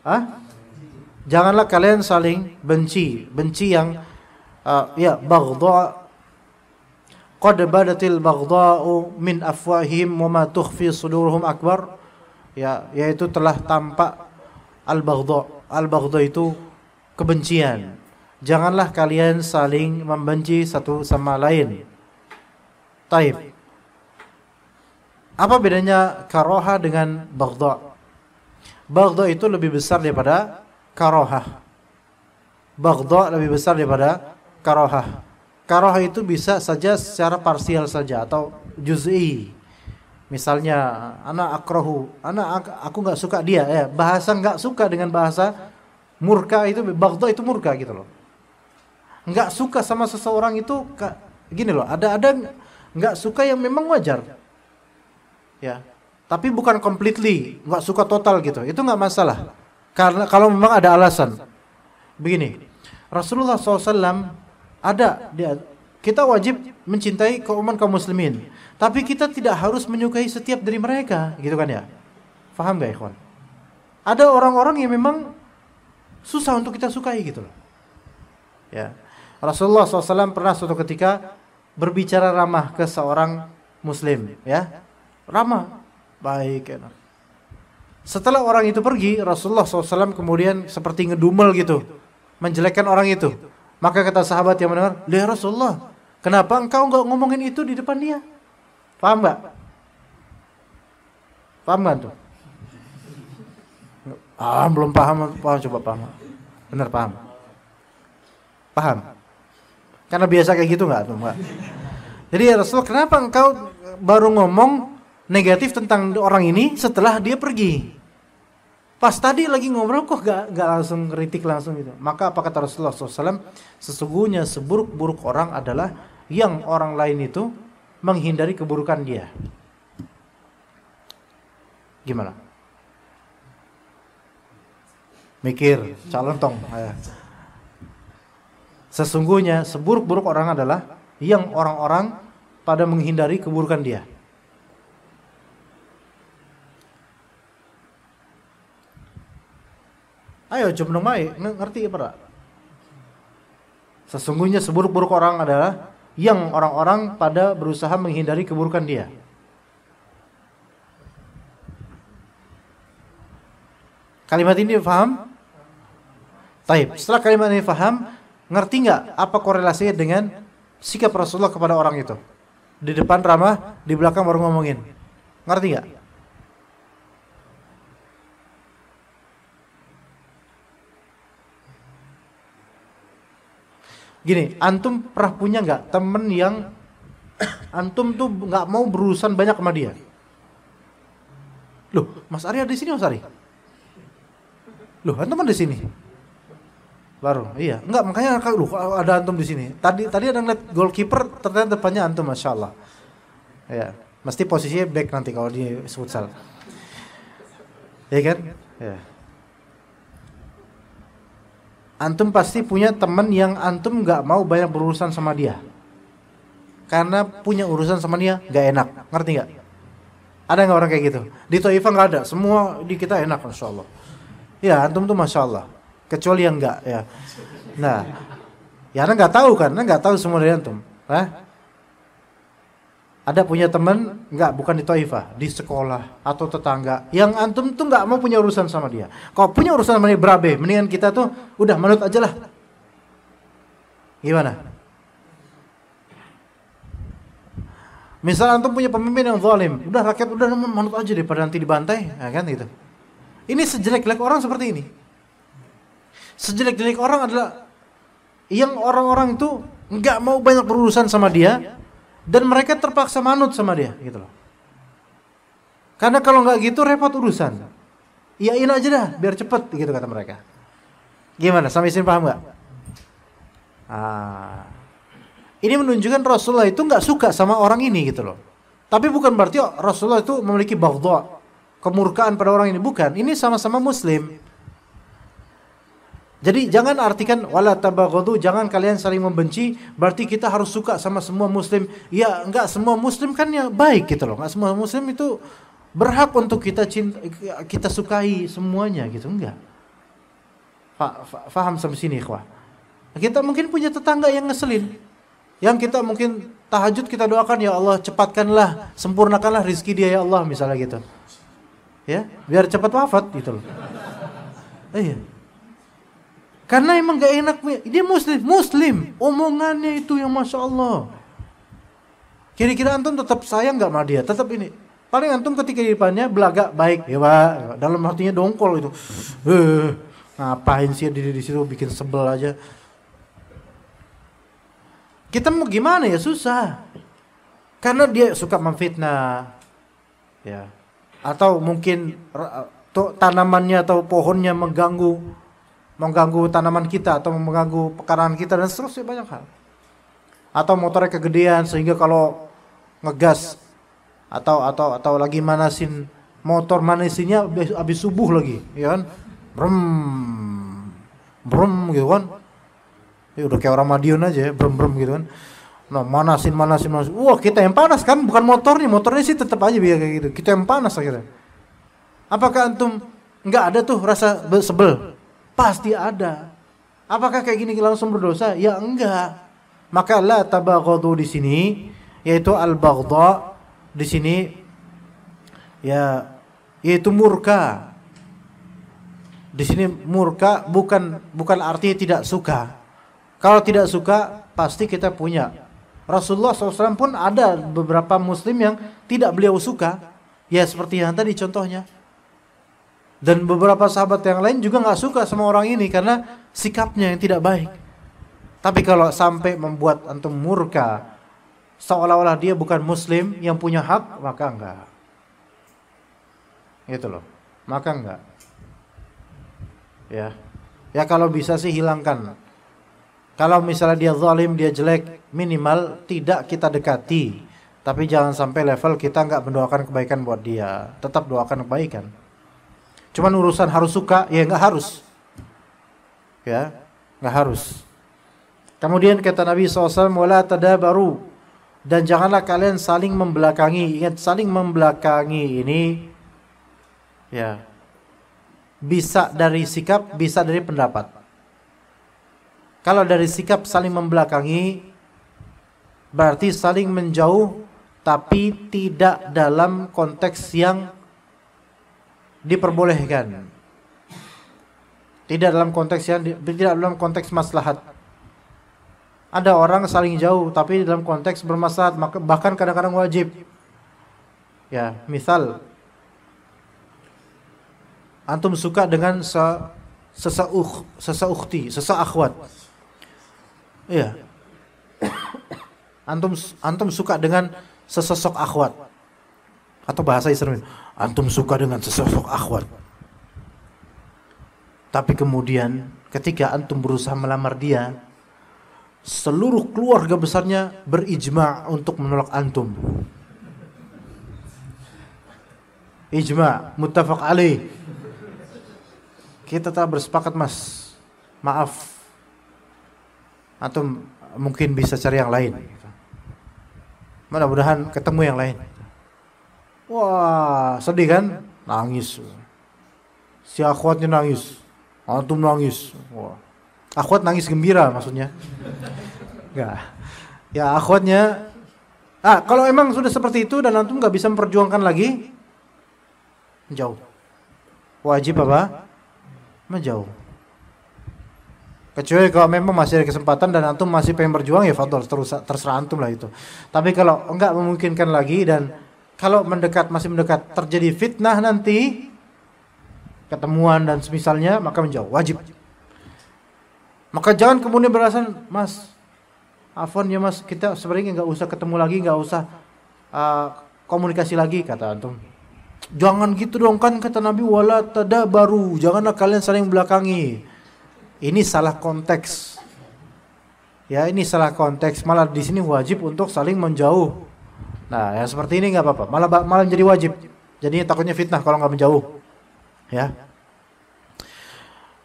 Hah? Janganlah kalian saling benci yang baghdha. Qad badatil baghdha'u min afwahihim wa ma tukhfi suduruhum akbar. Ya, yaitu telah tampak al-baghdha. Al-baghdha itu kebencian. Janganlah kalian saling membenci satu sama lain. Taib. Apa bedanya karoha dengan baghdha? Baghdha itu lebih besar daripada karoha. Baghdha lebih besar daripada karoha. Karoha itu bisa saja secara parsial saja atau juz'i. Misalnya, aku nggak suka dia. Bahasa nggak suka dengan bahasa murka itu, baghdha itu murka gitu loh. Nggak suka sama seseorang itu gini loh. Ada nggak suka yang memang wajar. Ya, tapi bukan completely nggak suka total gitu. Itu nggak masalah. Karena kalau memang ada alasan. Begini, Rasulullah SAW kita wajib mencintai kaum muslimin, tapi kita tidak harus menyukai setiap dari mereka, gitu kan ya? Faham gak ikhwan? Ada orang-orang yang memang susah untuk kita sukai gitu loh. Ya, Rasulullah SAW pernah suatu ketika berbicara ramah ke seorang muslim, ya, ramah, baik, enak. Setelah orang itu pergi, Rasulullah SAW kemudian seperti ngedumel gitu, menjelekkan orang itu. Maka kata sahabat yang mendengar, "Ya Rasulullah, kenapa engkau enggak ngomongin itu di depan dia?" Paham enggak? Paham enggak tuh? Belum paham, coba paham. Benar paham? Paham? Karena biasa kayak gitu enggak tuh, Mbak? Jadi ya Rasul, kenapa engkau baru ngomong negatif tentang orang ini setelah dia pergi? Pas tadi lagi ngobrol kok gak langsung kritik langsung gitu. Maka apa kata Rasulullah SAW? Sesungguhnya seburuk-buruk orang adalah yang orang lain itu menghindari keburukan dia. Gimana? Mikir, calontong. Sesungguhnya seburuk-buruk orang adalah yang orang-orang pada menghindari keburukan dia. Ayo coba dong Mai, ngerti apa? Sesungguhnya seburuk-buruk orang adalah yang orang-orang pada berusaha menghindari keburukan dia. Kalimat ini paham? Taib. Setelah kalimat ini paham, ngerti nggak apa korelasinya dengan sikap Rasulullah kepada orang itu? Di depan ramah, di belakang baru ngomongin. Ngerti nggak? Gini, antum pernah punya nggak temen yang antum tuh nggak mau berurusan banyak sama dia? Loh, Mas Ari ada di sini, Mas Ari? Loh, antum ada di sini? Baru, iya. Enggak, makanya loh, ada antum di sini. Tadi ada ngeliat goalkeeper, ternyata depannya antum, masya Allah. Ya, mesti posisinya back nanti kalau di futsal. Ya kan? Ya. Antum pasti punya teman yang antum nggak mau banyak berurusan sama dia, karena punya urusan sama dia nggak enak, ngerti nggak? Ada nggak orang kayak gitu? Di Taifah nggak ada, semua di kita enak, masya Allah. Ya antum tuh masya Allah, kecuali yang nggak ya. Nah, ya anda nggak tahu kan, anda nggak tahu semua dari antum. Ada punya teman nggak, bukan di Taifah, di sekolah atau tetangga yang antum tuh nggak mau punya urusan sama dia. Kalau punya urusan sama dia berabe, mendingan kita tuh udah manut aja lah. Gimana? Misal antum punya pemimpin yang zalim, udah rakyat udah manut aja daripada nanti dibantai, ya kan gitu. Ini sejelek-jelek orang seperti ini. Sejelek-jelek orang adalah yang orang-orang itu nggak mau banyak berurusan sama dia. Dan mereka terpaksa manut sama dia, gitu loh. Karena kalau nggak gitu repot urusan. Iyain aja dah, biar cepet, gitu kata mereka. Gimana? Sampai sini paham nggak? Ini menunjukkan Rasulullah itu nggak suka sama orang ini, gitu loh. Tapi bukan berarti Rasulullah itu memiliki baghdha, kemurkaan pada orang ini, bukan. Ini sama-sama Muslim. Jadi jangan artikan wala tabaghadu, jangan kalian saling membenci, berarti kita harus suka sama semua muslim. Ya, enggak semua muslim kan ya baik gitu loh. Enggak semua muslim itu berhak untuk kita cinta, kita sukai semuanya gitu, enggak. Faham sampai sini, ikhwah. Kita mungkin punya tetangga yang ngeselin. Yang kita mungkin tahajud kita doakan, ya Allah cepatkanlah, sempurnakanlah rezeki dia ya Allah, misalnya gitu. Ya, biar cepat wafat gitu loh. Iya. Karena emang gak enak, dia muslim, omongannya itu yang masya Allah. Kira-kira antum tetap sayang gak sama dia? Tetap ini. Paling antum ketika di depannya belagak baik, ya Pak. Dalam hatinya dongkol itu. Ngapain sih di situ bikin sebel aja. Kita mau gimana ya, susah. Karena dia suka memfitnah, ya. Atau mungkin tanamannya atau pohonnya mengganggu tanaman kita atau mengganggu pekarangan kita dan seterusnya, banyak hal. Atau motornya kegedean sehingga kalau ngegas atau lagi manasin motor, manasinya habis subuh lagi, ya kan? Brum gitu kan. Ya udah kayak orang Madiun aja ya, brum gitu kan. Nah, manasin. Wah, kita yang panas kan, bukan motornya sih tetap aja biar kayak gitu. Kita yang panas akhirnya. Apakah antum enggak ada tuh rasa sebel? Pasti ada. Apakah kayak gini langsung berdosa? Ya enggak. Maka la tabaghadu di sini, yaitu al-baghdha di sini ya yaitu murka. Di sini murka bukan artinya tidak suka. Kalau tidak suka pasti kita punya. Rasulullah SAW pun ada beberapa muslim yang tidak beliau suka. Ya seperti yang tadi contohnya. Dan beberapa sahabat yang lain juga gak suka sama orang ini karena sikapnya yang tidak baik. Tapi kalau sampai membuat antum murka, seolah-olah dia bukan muslim yang punya hak, maka enggak. Gitu loh. Maka enggak. Ya kalau bisa sih hilangkan. Kalau misalnya dia zalim, dia jelek, minimal tidak kita dekati. Tapi jangan sampai level kita enggak mendoakan kebaikan buat dia. Tetap doakan kebaikan. Cuman urusan harus suka, ya enggak harus. Ya, enggak harus. Kemudian kata Nabi SAW, wala tadabaru, dan janganlah kalian saling membelakangi. Ingat, saling membelakangi ini ya bisa dari sikap, bisa dari pendapat. Kalau dari sikap saling membelakangi berarti saling menjauh, tapi tidak dalam konteks yang diperbolehkan. Tidak dalam konteks maslahat. Ada orang saling jauh tapi dalam konteks bermaslahat, bahkan kadang-kadang wajib. Ya, misal antum suka dengan seseukti, seseakhwat. Iya. Antum suka dengan sesosok akhwat. Atau bahasa Islam, antum suka dengan sesosok akhwat. Tapi kemudian ketika antum berusaha melamar dia, seluruh keluarga besarnya berijma' untuk menolak antum. Ijma', muttafaq alaih. Kita telah bersepakat, Mas. Maaf. Antum mungkin bisa cari yang lain. Mudah-mudahan ketemu yang lain. Wah, sedih kan? Nangis. Si akhwatnya nangis. Antum nangis. Wah. Akhwat nangis gembira maksudnya. Enggak. Ya akhwatnya. Kalau emang sudah seperti itu dan antum gak bisa memperjuangkan lagi, menjauh. Wajib apa? Menjauh. Kecuali kalau memang masih ada kesempatan dan antum masih pengen berjuang, ya fadhol, terserah antum lah itu. Tapi kalau enggak memungkinkan lagi dan kalau masih mendekat terjadi fitnah nanti, ketemuan dan semisalnya, maka menjauh, wajib. Maka jangan kemudian beralasan, Mas, afwan ya Mas, kita sebenarnya enggak usah ketemu lagi, enggak usah komunikasi lagi, kata antum. Jangan gitu dong, kan kata Nabi wala tadabaru, janganlah kalian saling belakangi. Ini salah konteks. Ya, ini salah konteks. Malah di sini wajib untuk saling menjauh. Nah, yang seperti ini enggak apa-apa. Malah jadi wajib. Jadinya takutnya fitnah kalau enggak menjauh. Ya.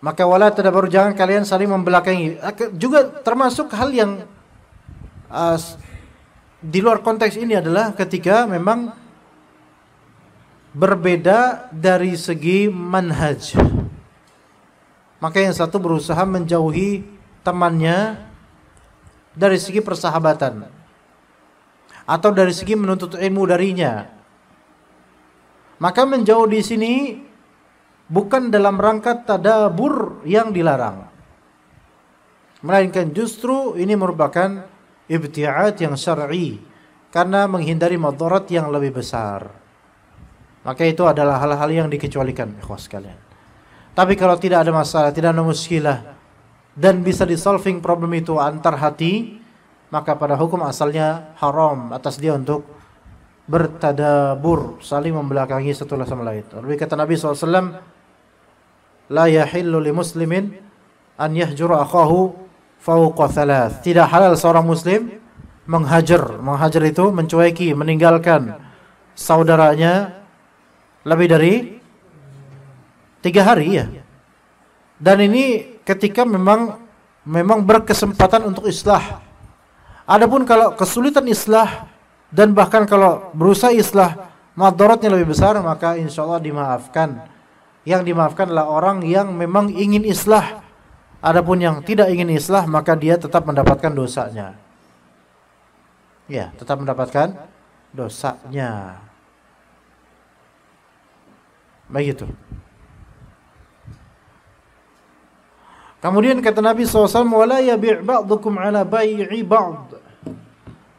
Maka wala tadabaru, jangan kalian saling membelakangi. Juga termasuk hal yang di luar konteks ini adalah ketika memang berbeda dari segi manhaj. Maka yang satu berusaha menjauhi temannya dari segi persahabatan atau dari segi menuntut ilmu darinya. Maka menjauh di sini bukan dalam rangka tadabur yang dilarang, melainkan justru ini merupakan ibti'at yang syar'i karena menghindari madarat yang lebih besar. Maka itu adalah hal-hal yang dikecualikan, ikhwas sekalian. Tapi kalau tidak ada masalah, tidak ada muskilah, dan bisa disolving problem itu antar hati, maka pada hukum asalnya haram atas dia untuk bertadabur, saling membelakangi satu sama lain. Lalu kata Nabi SAW, la yahillu li muslimin an yahjura akhahu fawqa thalath. Tidak halal seorang muslim menghajar itu mencueki, meninggalkan saudaranya lebih dari 3 hari ya. Dan ini ketika memang berkesempatan untuk islah. Adapun kalau kesulitan islah dan bahkan kalau berusaha islah madaratnya lebih besar, maka insyaallah dimaafkan. Yang dimaafkan adalah orang yang memang ingin islah. Adapun yang tidak ingin islah, maka dia tetap mendapatkan dosanya. Ya, tetap mendapatkan dosanya. Begitu. Kemudian kata Nabi SAW, wala yabi' ba'dukum ala bai'i ba'd.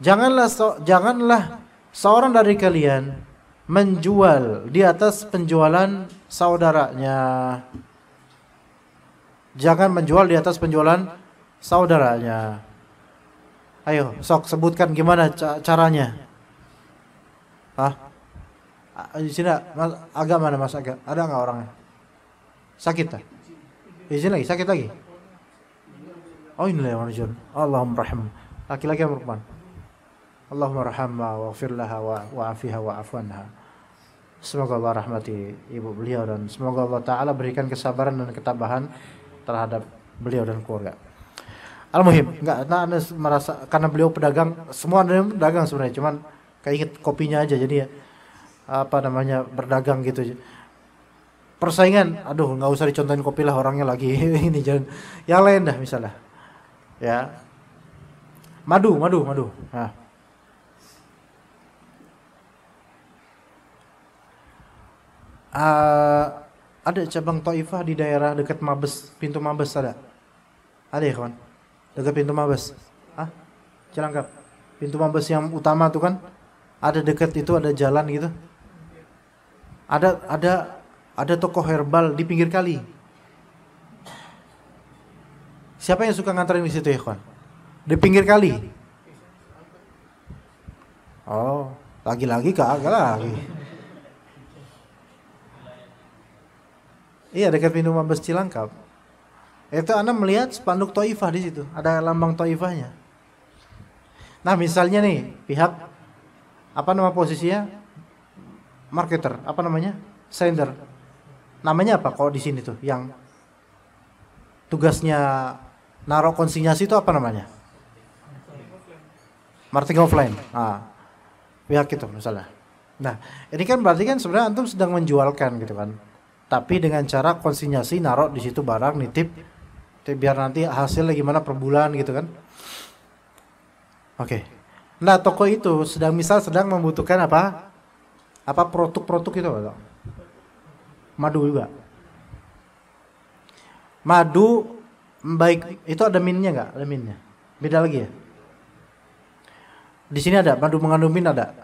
Janganlah seorang dari kalian menjual di atas penjualan saudaranya. Jangan menjual di atas penjualan saudaranya. Ayo, sok sebutkan gimana caranya. Di sini agak mana Mas Agak? Ada enggak orangnya? Sakit tak? Di sini lagi sakit lagi. Oh ini lah Warjun. Allahumma rahim. Laki-laki yang perempuan. Allahumma rahamha waghfir laha wa'afiha wa'afwanha. Semoga Allah rahmati ibu beliau dan semoga Allah Ta'ala berikan kesabaran dan ketabahan terhadap beliau dan keluarga. Al-muhim, Anda merasa karena beliau pedagang, semua ada pedagang sebenarnya, cuman keinget kopinya aja jadi ya berdagang gitu. Persaingan, aduh nggak usah dicontohin kopi lah, orangnya lagi ini jangan. Yang lain dah misalnya, ya madu. Nah. Ada cabang Taifah di daerah dekat Mabes, pintu Mabes ada ya kawan? Dekat pintu Mabes, Cilangkap, pintu Mabes yang utama tuh kan, ada dekat itu ada jalan gitu. Ada toko herbal di pinggir kali. Siapa yang suka nganterin di situ ya kawan? Di pinggir kali. Oh, lagi-lagi kagak lagi. Iya, dekat pintu Mabes Cilangkap. Itu Anda melihat spanduk Taifah di situ, ada lambang Taifahnya. Nah, misalnya nih, pihak apa nama posisinya? Marketer, apa namanya? Sender. Namanya apa kalau di sini tuh yang tugasnya naruh konsinyasi itu apa namanya? Marketing offline. Pihak itu misalnya. Nah, ini kan berarti kan sebenarnya antum sedang menjualkan gitu kan. Tapi dengan cara konsinyasi naruh di situ barang nitip biar nanti hasilnya gimana per bulan gitu kan. Oke. Nah, toko itu sedang membutuhkan apa produk-produk itu atau madu juga. Madu baik itu ada minnya enggak? Ada minnya. Beda lagi ya. Di sini ada madu mengandung min ada.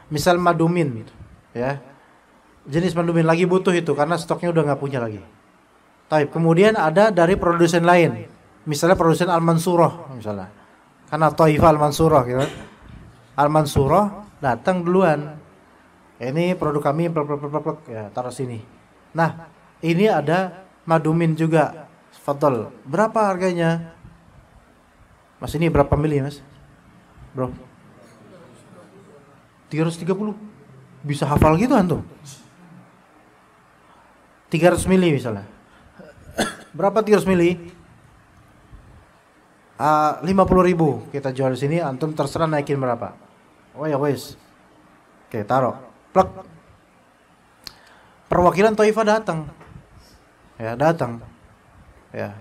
Misal madu min ya. Jenis madu min lagi butuh itu karena stoknya udah enggak punya lagi. Taib. Kemudian ada dari produsen lain. Misalnya produsen Al-Mansurah misalnya. Karena Taifah Al-Mansurah gitu. Al-Mansurah datang duluan. Ini produk kami ya taruh sini. Nah, ini ada madumin juga. Fadl. Berapa harganya? Mas ini berapa mili, Mas? Bro. 330. Bisa hafal gitu antum? 300 mili misalnya. Berapa 300 mili? 50.000 kita jual di sini, antum terserah naikin berapa. Oh ya wes. Oke, taruh. Plek. Perwakilan Taifah datang. Ya, datang. Ya.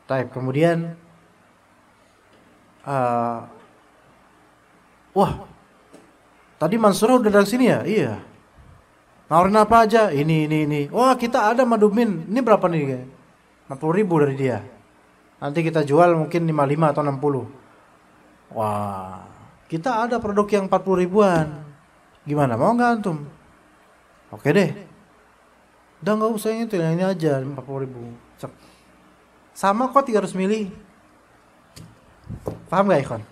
Taib. Kemudian wah. Tadi Mansurah udah dari sini ya? Iya. Nawarin apa aja, ini. Wah kita ada Madumin, ini berapa nih? 60.000 dari dia. Nanti kita jual mungkin 55 atau 60. Wah, kita ada produk yang 40 ribuan. Gimana, mau nggak antum? Oke deh. Udah nggak usah yang itu, yang ini aja 40 ribu. Cek. Sama kok 300 mili. Paham gak ikhwan?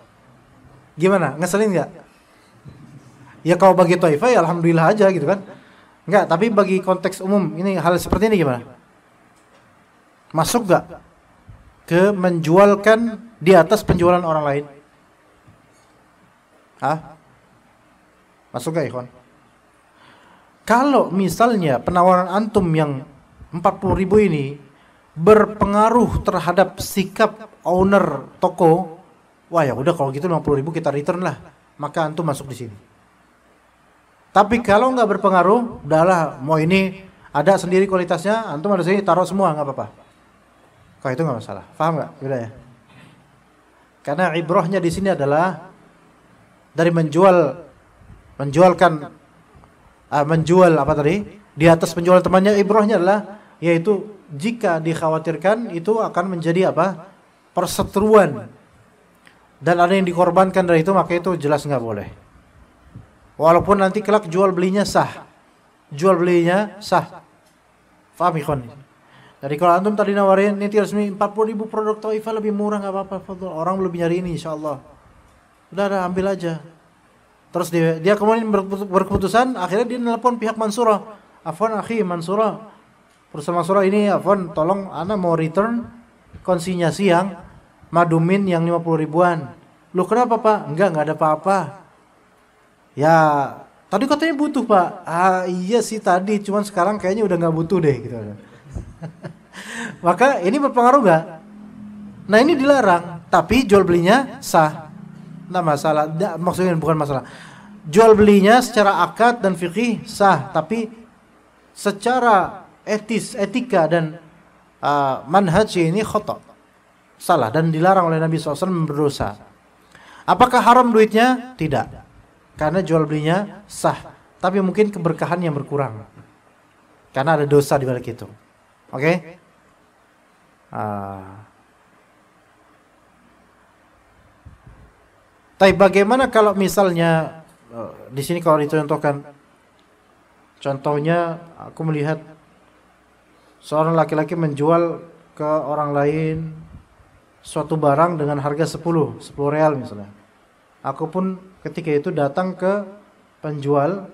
Gimana, ngeselin gak? Ya kalau bagi Taifah ya alhamdulillah aja gitu kan. Enggak, tapi bagi konteks umum ini hal seperti ini gimana? Masuk gak ke menjualkan di atas penjualan orang lain? Hah? Masuk gak ikhwan? Kalau misalnya penawaran antum yang 40 ribu ini berpengaruh terhadap sikap owner toko, wah ya udah kalau gitu 50 ribu kita return lah, maka antum masuk di sini. Tapi kalau nggak berpengaruh, udahlah mau ini ada sendiri kualitasnya, antum ada sini taruh semua nggak apa-apa. Kalau itu nggak masalah, paham nggak? Beda ya. Karena ibrahnya di sini adalah dari menjual apa tadi? Di atas penjualan temannya, ibrahnya adalah yaitu jika dikhawatirkan itu akan menjadi apa? Perseteruan. Dan ada yang dikorbankan dari itu, maka itu jelas nggak boleh. Walaupun nanti kelak jual belinya sah. Jual belinya sah. Faham ikhwan? Jadi kalau antum tadi nawarin ini resmi 40 ribu produk Taifah lebih murah nggak apa-apa. Orang lebih nyari ini insyaallah. Udah ambil aja. Terus dia kemudian berkeputusan, akhirnya dia nelpon pihak Mansurah. Afwan akhi Mansurah. Perusahaan Mansurah ini afwan tolong ana mau return konsinyasi yang Madumin yang 50 ribuan. Loh kenapa Pak? Enggak ada apa-apa. Ya, tadi katanya butuh Pak. Ah iya sih tadi, cuman sekarang kayaknya udah nggak butuh deh gitu. Maka ini berpengaruh nggak? Nah ini dilarang, tapi jual belinya sah. Nggak masalah, maksudnya bukan masalah. Jual belinya secara akad dan fikih sah, tapi secara etika dan manhaj ini khata, salah dan dilarang oleh Nabi SAW, berdosa. Apakah haram duitnya? Tidak. Karena jual belinya sah, tapi mungkin keberkahan yang berkurang. Karena ada dosa di balik itu. Oke? Tapi bagaimana kalau misalnya di sini kalau dicontohkan, contohnya aku melihat seorang laki-laki menjual ke orang lain suatu barang dengan harga 10 real misalnya. Aku pun ketika itu datang ke penjual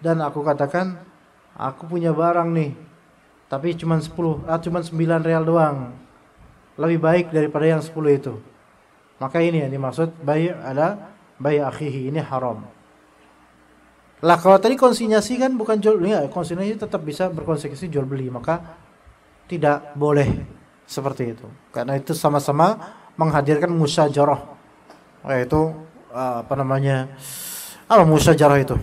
dan aku katakan, aku punya barang nih, tapi cuma 9 real doang. Lebih baik daripada yang 10 itu. Maka ini yang dimaksud bai' ada bai' akhihi, ini haram. Lah kalau tadi konsinyasi kan bukan jual beli, ya, konsinyasi tetap bisa berkonsinyasi jual beli, maka tidak boleh seperti itu. Karena itu sama-sama menghadirkan musyajarah. Yaitu musyajarah itu?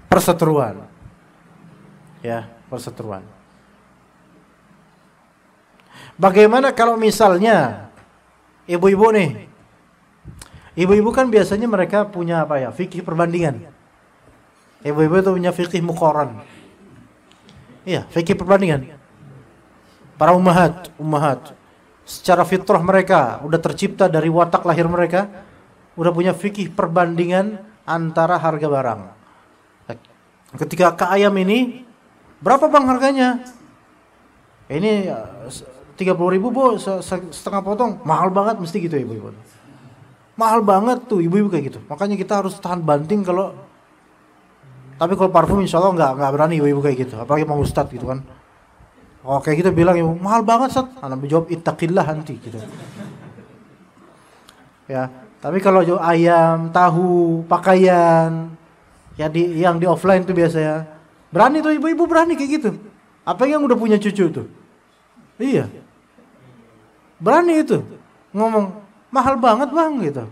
Perseteruan. Ya, perseteruan. Bagaimana kalau misalnya ibu-ibu nih? Ibu-ibu kan biasanya mereka punya apa ya? Fikih perbandingan. Ibu-ibu itu punya fikih muqaran. Iya, fikih perbandingan. Para ummahat secara fitrah mereka udah tercipta dari watak lahir mereka, udah punya fikih perbandingan antara harga barang. Ketika ke ayam ini berapa bang harganya? Ini 30.000 bu, setengah potong. Mahal banget mesti gitu ya ibu-ibu. Mahal banget tuh ibu-ibu kayak gitu. Makanya kita harus tahan banting kalau. Tapi kalau parfum insya Allah nggak berani ibu-ibu kayak gitu. Apalagi mau ustadz gitu kan. Oh kayak gitu bilang ibu, mahal banget Ustaz. Anak jawab ittaqillah nanti gitu. Ya. Tapi kalau ayam, tahu, pakaian, ya yang di offline tuh biasanya berani tuh ibu-ibu berani kayak gitu. Apa yang udah punya cucu tuh? Iya. Berani itu ngomong mahal banget bang gitu.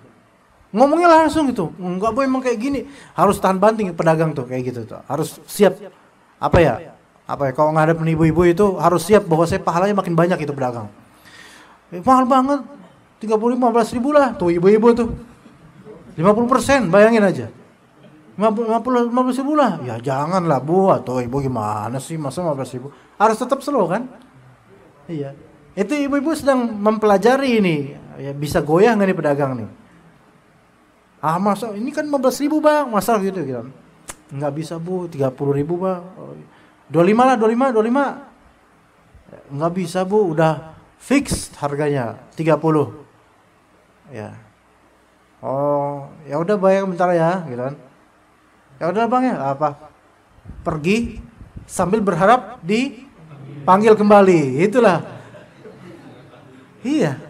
Ngomongnya langsung gitu. Enggak boleh emang kayak gini. Harus tahan banting pedagang tuh kayak gitu tuh. Harus siap apa ya kalau ngadepin ibu-ibu itu harus siap bahwa saya pahalanya makin banyak itu pedagang. Mahal banget. 15 ribu lah tuh ibu-ibu tuh 50%, bayangin aja 15 ribu lah. Ya janganlah Bu, atau ibu gimana sih, masa 15 ribu? Harus tetap slow kan? Iya. Itu ibu-ibu sedang mempelajari ini, ya, bisa goyah nggak nih pedagang nih? Masa ini kan 15 ribu bang, masalah gitu. Nggak bisa Bu, 30 ribu bang. 25 lah, 25. Nggak bisa Bu, udah fix harganya 30. Ya. Oh, ya udah bayar bentar ya, gitu kan. Ya udah bang ya, apa? Pergi sambil berharap dipanggil kembali, itulah. Iya.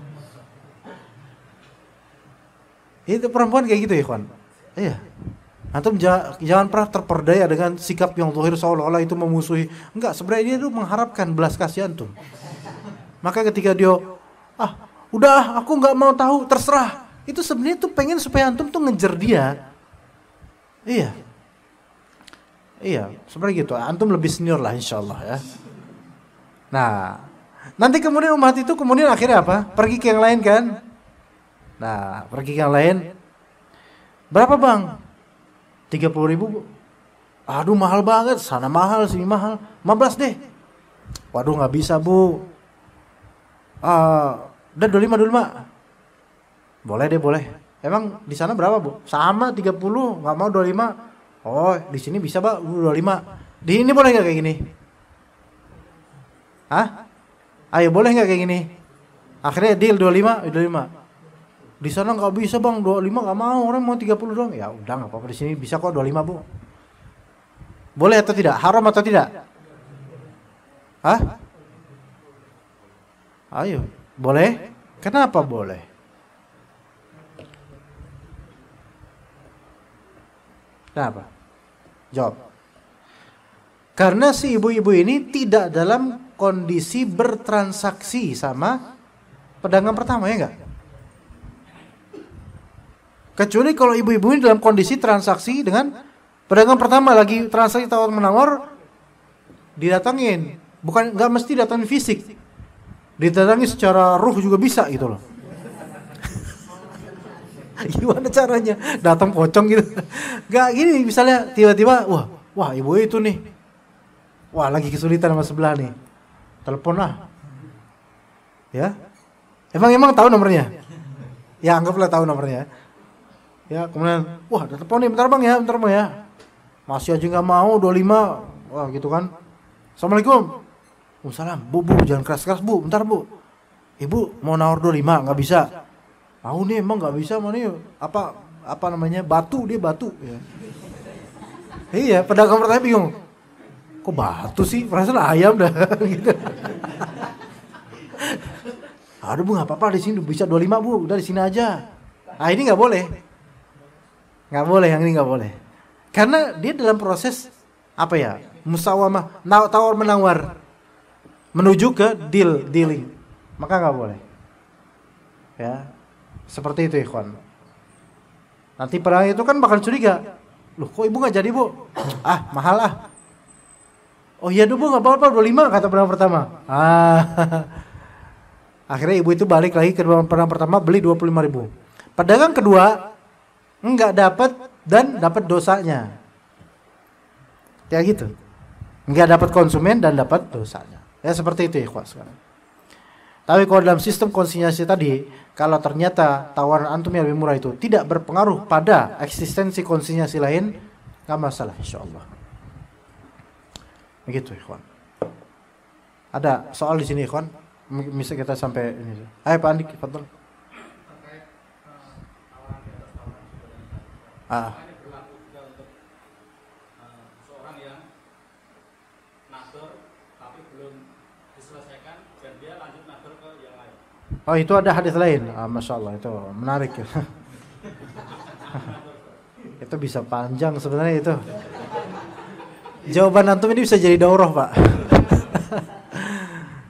Itu perempuan kayak gitu ya, kawan. Iya. Antum jangan pernah terperdaya dengan sikap yang zahir seolah-olah itu memusuhi. Enggak, sebenarnya dia itu mengharapkan belas kasihan tuh. Maka ketika dia, udah aku nggak mau tahu, terserah. Itu sebenarnya tuh pengen supaya antum tuh ngejar dia. Iya, sebenarnya gitu. Antum lebih senior lah insyaallah ya. Nah, nanti kemudian umat itu kemudian akhirnya apa? Pergi ke yang lain kan? Nah, pergi ke yang lain. Berapa bang? 30 ribu Bu. Aduh mahal banget, sana mahal sini mahal. 15 deh. Waduh nggak bisa Bu. Udah 25. Boleh deh boleh. Emang di sana berapa Bu? Sama 30, nggak mau 25. Oh di sini bisa Pak 25. Di ini boleh nggak kayak gini? Ayo boleh nggak kayak gini? Akhirnya deal 25. Di sana nggak bisa bang, 25 nggak mau, orang mau 30 doang. Ya udah nggak apa-apa, di sini bisa kok 25 Bu. Boleh atau tidak? Haram atau tidak? Ayo, boleh? Kenapa boleh? Kenapa? Jawab. Karena si ibu-ibu ini tidak dalam kondisi bertransaksi sama pedagang pertama, ya enggak? Kecuali kalau ibu-ibu ini dalam kondisi transaksi dengan pedagang pertama, lagi transaksi tawar menawar, didatangin. Bukan, nggak mesti datangin fisik, didatangi secara ruh juga bisa gitu loh. Gimana caranya? Datang pocong gitu. Gak gini, misalnya tiba-tiba, wah ibu itu nih, wah lagi kesulitan sama sebelah nih, telepon lah. Ya, emang tahu nomornya? Ya anggaplah tahu nomornya. Ya kemudian, wah ada telepon nih, bentar bang ya. Masih aja nggak mau 25, wah gitu kan. Assalamualaikum. Waalaikumsalam. Bu jangan keras-keras Bu, bentar Bu. Ibu mau nawar 25 nggak bisa. Tahu nih emang nggak bisa, mana apa namanya batu, dia batu. Ya. Iya, pedagang pertama bingung. Kok batu sih? Perasaan ayam dah. Gitu. Aduh Bu nggak apa-apa, di sini bisa 25 Bu, udah di sini aja. Ini nggak boleh. Nggak boleh, yang ini nggak boleh. Karena dia dalam proses apa ya? Musawamah, tawar menawar menuju ke dealing. Maka nggak boleh. Ya. Seperti itu ikhwan. Nanti pedang itu kan bakal curiga. Loh kok ibu nggak jadi Bu? Mahal ah. Oh iya Bu nggak apa-apa 25 kata pedang pertama. Akhirnya ibu itu balik lagi ke pedang pertama, beli 25.000. Pedagang kedua nggak dapat dan dapat dosanya. Ya gitu. Nggak dapat konsumen dan dapat dosanya. Ya seperti itu ikhwan sekarang. Tapi kalau dalam sistem konsinyasi tadi, kalau ternyata tawaran antum yang lebih murah itu tidak berpengaruh pada eksistensi konsinyasi lain, nggak masalah insyaallah. Begitu ikhwan. Ada soal di sini ikhwan? Bisa kita sampai ini. Ayo Pak Andi, fadhil. Seorang yang nadur tapi belum diselesaikan dan dia lanjut nadur ke yang lain. Oh itu ada hadis lain. Masya Allah itu menarik ya. Itu bisa panjang sebenarnya itu. Jawaban antum ini bisa jadi daurah Pak.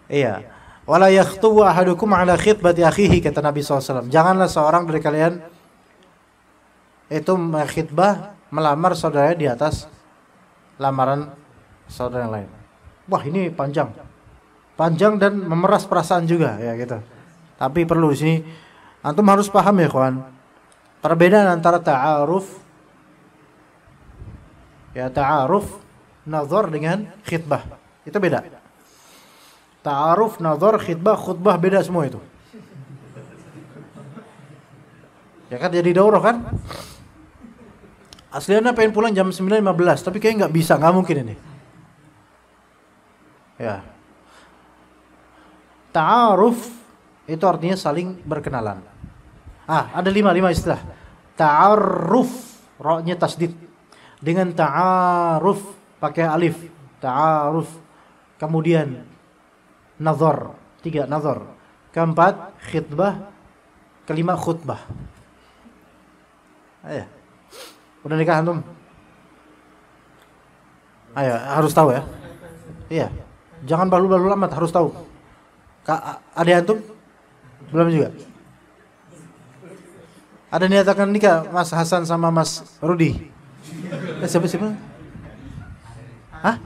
Iya. Wala yakhtubu ahadukum ala khitbati akhihi, kata Nabi SAW. Janganlah seorang dari kalian itu khitbah melamar saudaranya di atas lamaran saudara yang lain. Wah ini panjang dan memeras perasaan juga ya gitu. Tapi perlu di sini antum harus paham ya kawan, perbedaan antara ta'aruf Ya, ta'aruf, nazar dengan khitbah. Itu beda. Ta'aruf, nazar, khutbah beda semua itu. Ya kan jadi daurah kan? Aslinya pengen pulang jam 9.15, tapi kayaknya nggak bisa, nggak mungkin ini. Ya. Ta'aruf itu artinya saling berkenalan. Ada lima istilah. Ta'aruf, ra-nya tasdid. Dengan ta'aruf pakai alif. Ta'aruf. Kemudian nazar, 3 nazar. Keempat khitbah, kelima khutbah. Ayo. Udah nikah antum? Ayo, harus tahu ya. Iya. Jangan balu-balu amat, harus tahu. Ada antum? Belum juga. Ada niatakan nikah Mas Hasan sama Mas Rudi? Siapa? Hah?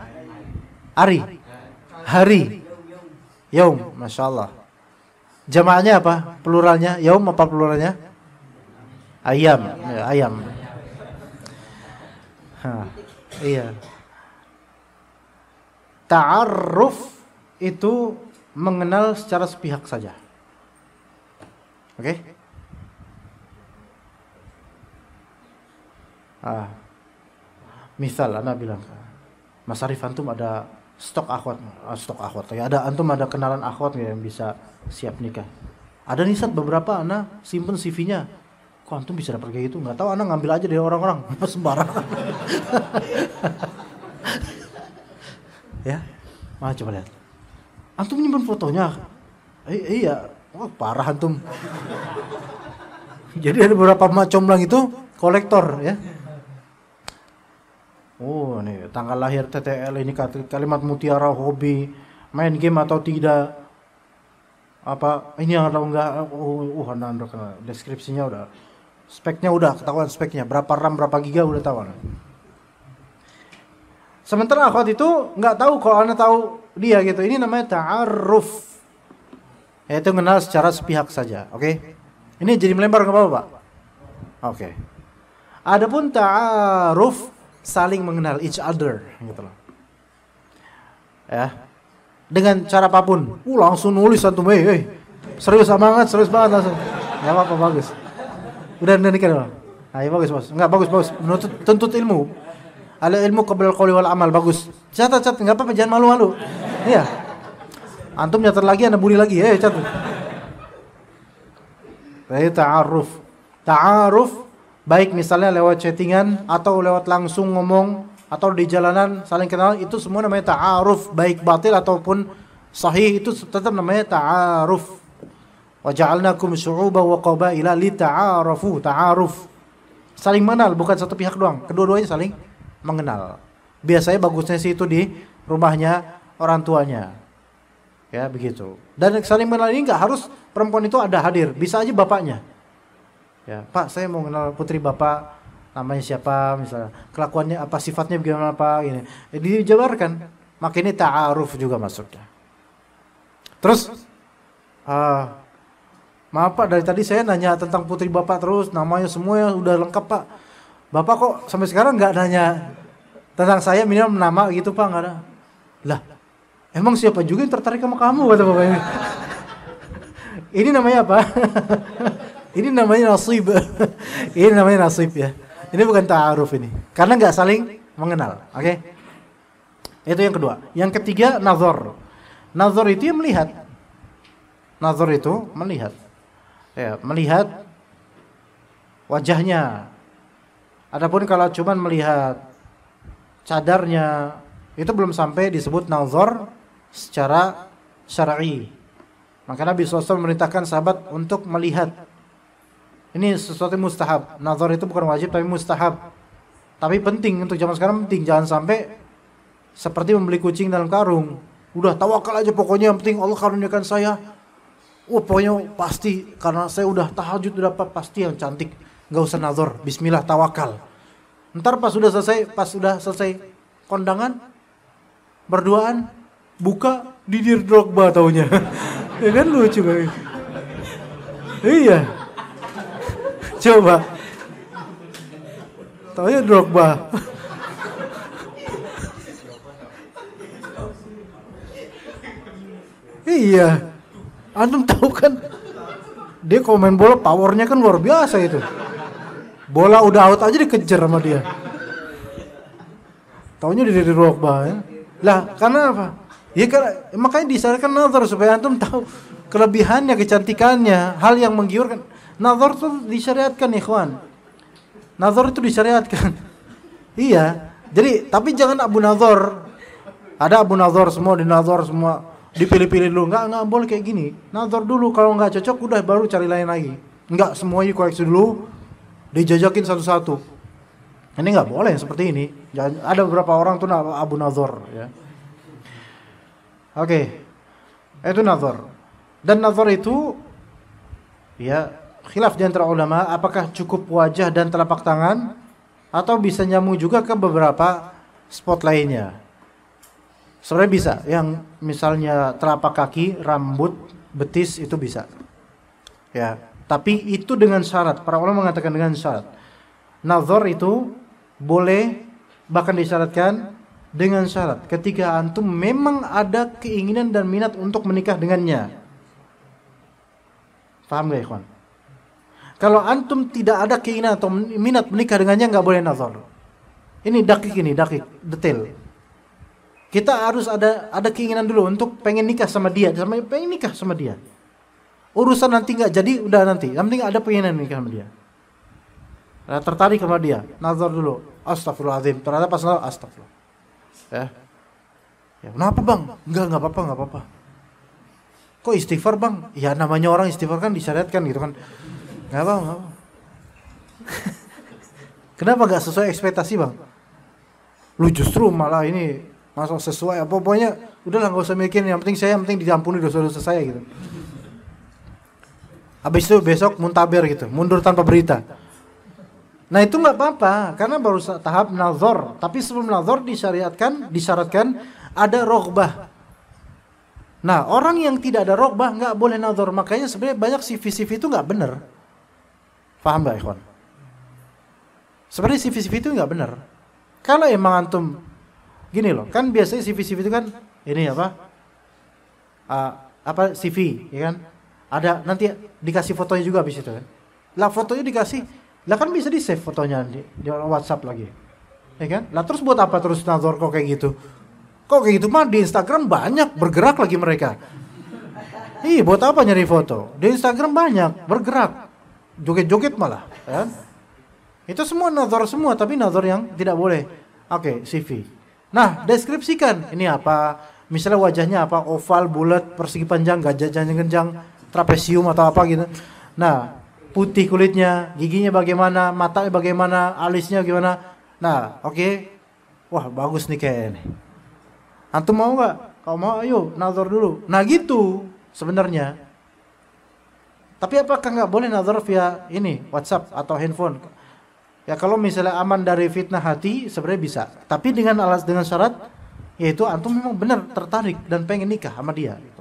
Hari. Yaum, Masya Allah. Jamaahnya apa? Pluralnya? Yaum apa pluralnya? Ayam. Ya, ayam. Iya. Ta'aruf itu mengenal secara sepihak saja. Oke? Misal Ana bilang, Mas Arif, antum ada stok akhwat. Ada antum ada kenalan akhwat yang bisa siap nikah. Ada nih beberapa Ana simpen CV-nya. Kok antum bisa dapat kayak gitu? Nggak tahu, Ana ngambil aja dari orang-orang sembarangan. Ya, coba lihat. Antum nyimpen fotonya? Iya, parah antum. Jadi ada beberapa comblang itu kolektor ya. Oh, nih tanggal lahir TTL ini, kalimat mutiara, hobi, main game atau tidak, apa ini yang atau enggak. Anda deskripsinya udah, speknya udah ketahuan, speknya berapa RAM berapa giga udah tahu. Sementara akhwat itu nggak tahu kalau Anda tahu dia gitu. Ini namanya ta'aruf, yaitu kenal secara sepihak saja. Oke? Ini jadi melebar ke bawah, Pak. Oke. Adapun ta'aruf, saling mengenal each other gitu loh. Ya. Dengan cara apapun. Langsung nulis antum, serius banget langsung. Ya apa bagus. Udah nikah dong. Ayo bagus, Bos. Enggak bagus. Tuntut ilmu. Al ilmu qabla al-qawli wal amal, bagus. Catat, enggak apa-apa, jangan malu-malu. Iya. Antum nyatet lagi, Anda bully lagi. Catat. Ta'aruf baik misalnya lewat chattingan atau lewat langsung ngomong atau di jalanan saling kenal, itu semua namanya ta'aruf, baik batil ataupun sahih, itu tetap namanya ta'aruf. Wa ja'alnakum syu'uban wa qabaila lita'arafu, ta'aruf. Saling mengenal, bukan satu pihak doang, kedua-duanya saling mengenal. Biasanya bagusnya sih itu di rumahnya orang tuanya. Ya, begitu. Dan saling mengenal ini enggak harus perempuan itu ada hadir, bisa aja bapaknya. Ya, Pak, saya mau kenal putri Bapak, namanya siapa misalnya, kelakuannya apa, sifatnya bagaimana Pak, gini. Dijabarkan. Maka ini ta'aruf juga masuknya. Terus maaf Pak, dari tadi saya nanya tentang putri Bapak terus, namanya semua udah lengkap Pak. Bapak kok sampai sekarang nggak nanya tentang saya, minimal nama gitu Pak, nggak ada. Lah, emang siapa juga yang tertarik sama kamu, kata Bapak ini. Ini namanya apa? Ini namanya nasib. Ini namanya nasib ya. Ini bukan ta'aruf ini. Karena nggak saling mengenal. Oke? Itu yang kedua. Yang ketiga, nazar. Nazar itu yang melihat. Nazar itu melihat. Ya, melihat wajahnya. Adapun kalau cuma melihat cadarnya, itu belum sampai disebut nazar secara syar'i. Maka Nabi SAW memerintahkan sahabat untuk melihat. Ini sesuatu yang mustahab. Nazar itu bukan wajib tapi mustahab. Tapi penting, untuk zaman sekarang penting. Jangan sampai seperti membeli kucing dalam karung. Udah tawakal aja pokoknya, yang penting Allah karuniakan saya. Pokoknya pasti, karena saya udah tahajud udah pasti yang cantik. Gak usah nazar, bismillah tawakal. Ntar pas sudah selesai kondangan, berduaan, buka Didier Drogba taunya. Ya kan lucu banget. Iya. Coba. Taunya Drogba. Iya. Antum tahu kan? Dia kalau main bola powernya kan luar biasa itu. Bola udah out aja dikejar sama dia. Taunya dari Drogba ya. Lah, karena apa? Ya karena makanya disarankan nazar supaya antum tahu kelebihannya, kecantikannya, hal yang menggiurkan. Nazar itu disyariatkan, ikhwan. Nazar itu disyariatkan. Iya. Jadi, tapi jangan Abu Nazar. Ada Abu Nazar semua, dinazar semua, dipilih-pilih dulu. Enggak boleh kayak gini. Nazar dulu, kalau enggak cocok udah baru cari lain lagi. Enggak, semuanya koleksi dulu, dijajakin satu-satu. Ini enggak boleh seperti ini. Ada beberapa orang tuh Abu Nazar ya. Oke. Itu nazar. Dan nazar itu ya khilaf di antara ulama apakah cukup wajah dan telapak tangan atau bisa nyambung juga ke beberapa spot lainnya. Sebenarnya bisa, yang misalnya telapak kaki, rambut, betis itu bisa. Ya, tapi itu dengan syarat. Para ulama mengatakan dengan syarat. Nazar itu boleh bahkan disyaratkan dengan syarat ketika antum memang ada keinginan dan minat untuk menikah dengannya. Paham gak, ikhwan? Kalau antum tidak ada keinginan atau minat menikah dengannya, nggak boleh nazar. Ini dakik, detail. Kita harus ada keinginan dulu untuk pengen nikah sama dia, pengen nikah sama dia. Urusan nanti nggak jadi, udah nanti. Yang penting ada keinginan nikah sama dia. Nah, tertarik sama dia, nazar dulu. Astagfirullahaladzim. Ternyata pas nazar, astagfirullah. Ya, kenapa bang? Enggak apa-apa. Kok istighfar bang? Ya namanya orang istighfar kan disyariatkan gitu kan. Nggak apa. Kenapa nggak sesuai ekspektasi bang? Lu justru malah ini masuk sesuai. Pokoknya udahlah nggak usah mikirin. Yang penting diampuni dosa-dosa saya gitu. Habis itu besok muntaber gitu, mundur tanpa berita. Nah itu nggak apa-apa, karena baru tahap nazar. Tapi sebelum nazar disyaratkan ada roghbah. Nah orang yang tidak ada roghbah nggak boleh nazar. Makanya sebenarnya banyak CV itu nggak benar. Paham nggak, ikhwan? Sebenarnya CV itu nggak benar. Kalau emang antum gini loh, kan biasanya CV itu kan ini CV, ya kan? Ada nanti dikasih fotonya juga habis itu kan. Lah fotonya dikasih. Lah kan bisa di-save fotonya di WhatsApp lagi. Ya kan? Lah terus buat apa terus nazar kok kayak gitu? Kok kayak gitu mah di Instagram banyak bergerak lagi mereka. Buat apa nyari foto? Di Instagram banyak bergerak. Joget-joget malah, ya kan? Itu semua nazar semua, tapi nazar yang tidak boleh. Oke, CV. Nah, deskripsikan. Ini apa? Misalnya wajahnya apa? Oval, bulat, persegi panjang, gajah genjang, trapesium atau apa gitu. Nah, putih kulitnya, giginya bagaimana, matanya bagaimana, alisnya bagaimana. Nah, oke. Wah, bagus nih kayaknya. Antum mau nggak? Kalau mau, ayo nazar dulu. Nah gitu sebenarnya. Tapi apakah nggak boleh nazar via ini WhatsApp atau handphone? Ya kalau misalnya aman dari fitnah hati, sebenarnya bisa. Tapi dengan syarat, yaitu antum memang benar tertarik dan pengen nikah sama dia. Gitu.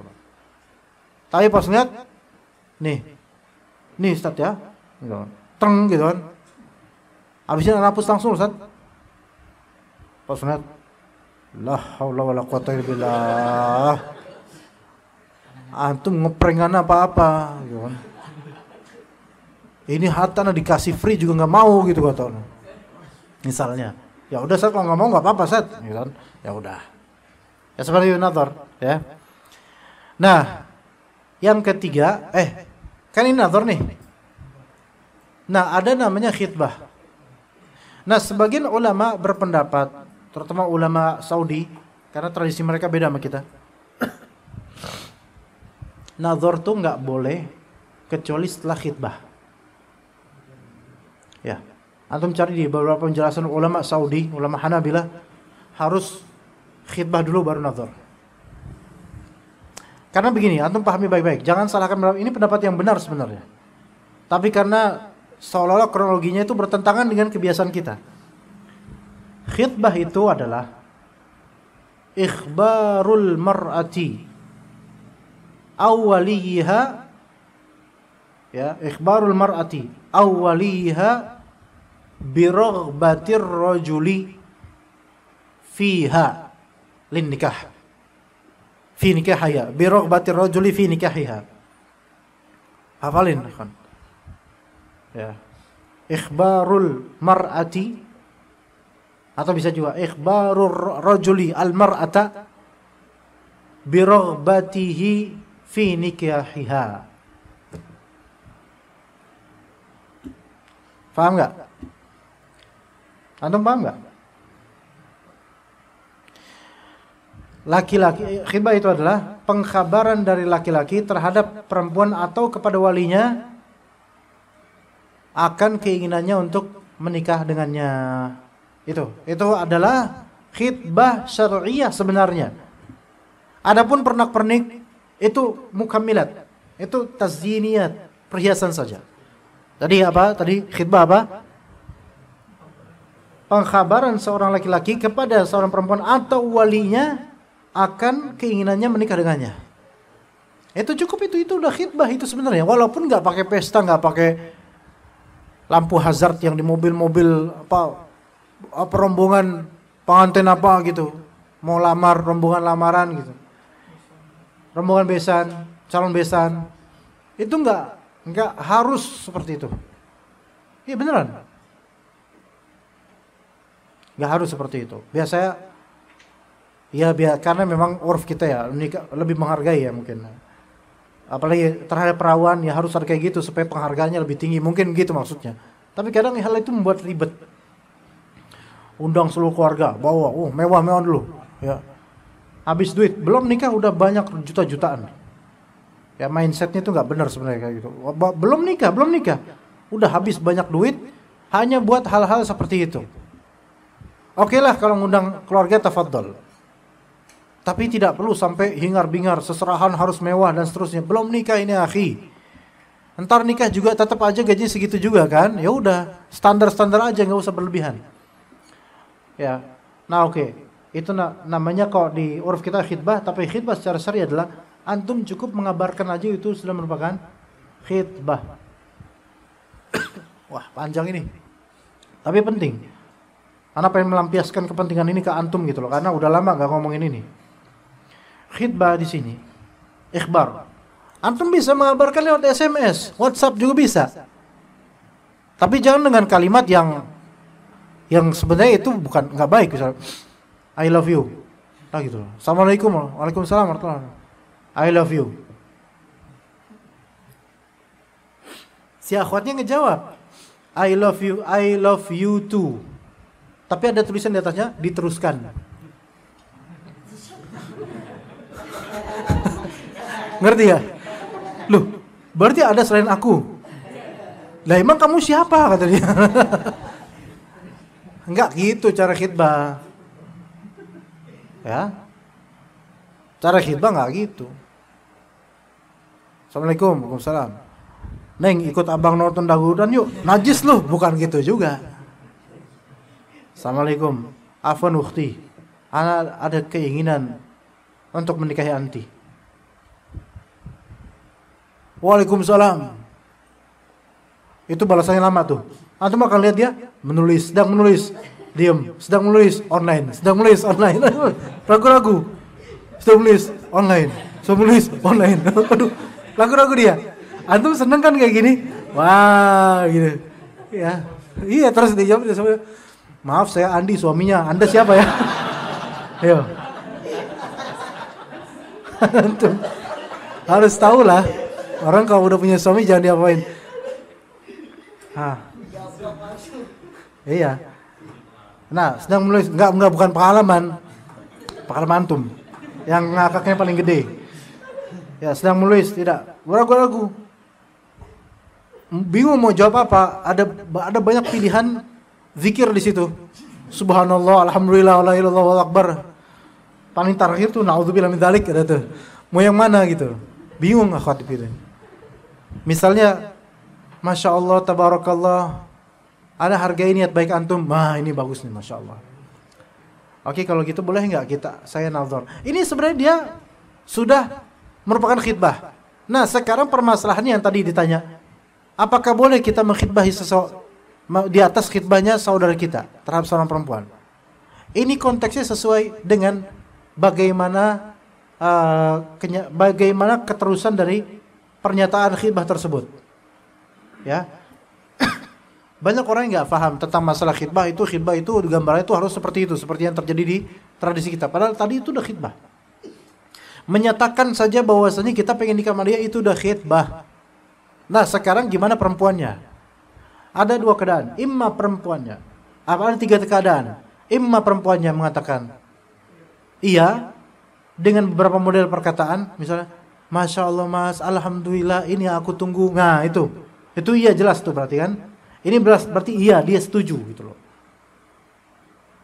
Tapi pas lihat, nih Ustaz ya, treng gitu kan. Habisnya hapus langsung Ustaz. Pas lihat, la haula wala quwata illa billah. Antum ngeprankan apa-apa gitu kan. Ini hatana dikasih free juga nggak mau gitu kata orang. Misalnya, ya udah Ustaz kalau nggak mau nggak apa-apa Ustaz, gitu kan. Ya udah. Ya seperti itu nazar, ya. Nah, yang ketiga, kan ini nazar nih. Nah, ada namanya khitbah. Nah, sebagian ulama berpendapat, terutama ulama Saudi, karena tradisi mereka beda sama kita. Nazar tuh nggak boleh kecuali setelah khitbah. Ya, antum cari di beberapa penjelasan ulama Saudi, ulama Hanabilah, harus khitbah dulu baru nazar. Karena begini, antum pahami baik-baik. Jangan salahkan, ini pendapat yang benar sebenarnya. Tapi karena seolah-olah kronologinya itu bertentangan dengan kebiasaan kita. Khitbah itu adalah ikhbarul mar'ati awwaliha, ya, ikhbarul mar'ati awwaliha biraghbatir rajuli fiha lin nikah. fi nikahiha, bi raghbati rajuli fi nikahiha. Hafalin kan. Ya. Ikhbarul mar'ati, atau bisa juga ikhbarur rajuli al mar'ata bi raghbatihi fi nikahiha. Paham enggak? Antum paham enggak? Laki-laki, khitbah itu adalah pengkhabaran dari laki-laki terhadap perempuan atau kepada walinya akan keinginannya untuk menikah dengannya. Itu adalah khitbah syar'iyah sebenarnya. Adapun pernak-pernik itu mukamilat, itu tazyiniyat, perhiasan saja. Tadi apa? Tadi khitbah apa? Pengkhabaran seorang laki-laki kepada seorang perempuan atau walinya akan keinginannya menikah dengannya. Itu cukup, itu udah khitbah itu sebenarnya. Walaupun nggak pakai pesta, nggak pakai lampu hazard yang di mobil-mobil apa rombongan pengantin apa gitu, mau lamar, rombongan lamaran gitu, rombongan besan, calon besan, itu nggak harus seperti itu. Iya beneran, nggak harus seperti itu. Biasanya ya karena memang urf kita ya lebih menghargai ya mungkin. Apalagi terhadap perawan ya harus ada kayak gitu supaya penghargaannya lebih tinggi, mungkin gitu maksudnya. Tapi kadang hal itu membuat ribet. Undang seluruh keluarga, bawa, mewah-mewah dulu ya. Habis duit, belum nikah udah banyak juta-jutaan. Ya mindsetnya itu nggak benar sebenarnya kayak gitu. Belum nikah, udah habis banyak duit hanya buat hal-hal seperti itu. Oke lah kalau ngundang keluarga tafadhol. Tapi tidak perlu sampai hingar-bingar, seserahan harus mewah dan seterusnya. Belum nikah ini akhi. Entar nikah juga tetap aja gaji segitu juga kan? Ya udah, standar-standar aja, nggak usah berlebihan. Ya, nah oke. Itu namanya kok di uruf kita khitbah, tapi khitbah secara syar'i adalah antum cukup mengabarkan aja itu sudah merupakan khitbah. Wah, panjang ini. Tapi penting. Anak pengen melampiaskan kepentingan ini ke antum gitu loh, karena udah lama nggak ngomongin ini. Khitbah di sini, ikhbar. Antum bisa mengabarkan lewat SMS, WhatsApp juga bisa. Tapi jangan dengan kalimat yang sebenarnya itu bukan nggak baik, misalnya I love you, nah gitu. Assalamualaikum, waalaikumsalam warahmatullahi wabarakatuh. I love you. Si akhwatnya ngejawab, I love you too. Tapi ada tulisan di atasnya diteruskan. Ngerti ya? Loh, berarti ada selain aku. Lah emang kamu siapa kata dia. Enggak gitu cara khitbah. Ya. Cara khitbah enggak gitu. Assalamualaikum, waalaikumsalam. Neng ikut abang nonton dangdutan yuk. Najis loh, bukan gitu juga. Assalamualaikum, afwan ukhti. Ana ada keinginan untuk menikahi anti. Waalaikumsalam. Itu balasannya lama tuh. Antum akan lihat dia sedang menulis, diam, sedang menulis online. Ragu-ragu. Sedang menulis online. Aduh, ragu-ragu dia. Antum seneng kan kayak gini? Wah, gitu. Ya. Iya, terus dia jawab, maaf saya Andi suaminya. Anda siapa ya? Ayo. Antum harus tahu lah. Orang kalau udah punya suami jangan diapain. Iya. Nah, sedang menulis enggak bukan pengalaman antum. Yang ngakaknya paling gede. Ya, sedang menulis tidak. Ragu-ragu. Bingung mau jawab apa? Ada banyak pilihan zikir di situ. Subhanallah, alhamdulillah, la ilaha illallah, wallahu akbar. Paling terakhir tuh naudzubillah min dzalik ada tuh. Mau yang mana gitu? Bingung akhwat dipilih. Misalnya, Masya Allah, Tabarakallah, ada hargai niat baik antum. Wah, ini bagus nih, Masya Allah. Oke, kalau gitu boleh nggak saya nazar? Ini sebenarnya dia sudah merupakan khitbah. Nah, sekarang permasalahannya yang tadi ditanya, apakah boleh kita mengkhitbahi di atas khitbahnya saudara kita terhadap seorang perempuan? Ini konteksnya sesuai dengan bagaimana bagaimana keterusan dari pernyataan khitbah tersebut. Ya. Banyak orang yang nggak paham tentang masalah khitbah itu gambarnya itu harus seperti itu, seperti yang terjadi di tradisi kita. Padahal tadi itu udah khitbah. Menyatakan saja bahwasanya kita pengen nikah sama dia itu udah khitbah. Nah, sekarang gimana perempuannya? Ada dua keadaan. Imma perempuannya. Ada tiga keadaan. Imma perempuannya mengatakan iya dengan beberapa model perkataan, misalnya Masya Allah mas, Alhamdulillah ini yang aku tunggu. Nah itu iya jelas tuh berarti kan. Ini berarti iya dia setuju gitu loh.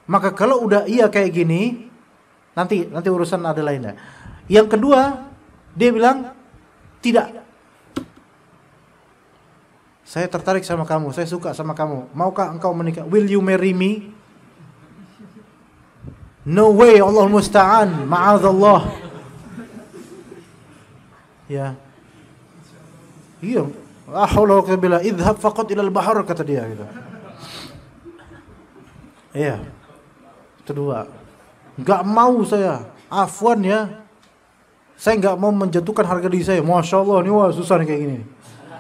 Maka kalau udah iya kayak gini, nanti urusan ada lainnya. Yang kedua, dia bilang tidak. Saya tertarik sama kamu, saya suka sama kamu. Maukah engkau menikah? Will you marry me? No way, Allah musta'an, ma'adzallah. Ya. Iya. La haula wala quwwata illa billah, idhhab faqat ila al-bahr kata dia gitu. Iya. Itu dua. Enggak mau saya. Afwan ya. Saya enggak mau menjatuhkan harga diri saya. Masya Allah nih wah susah nih kayak gini.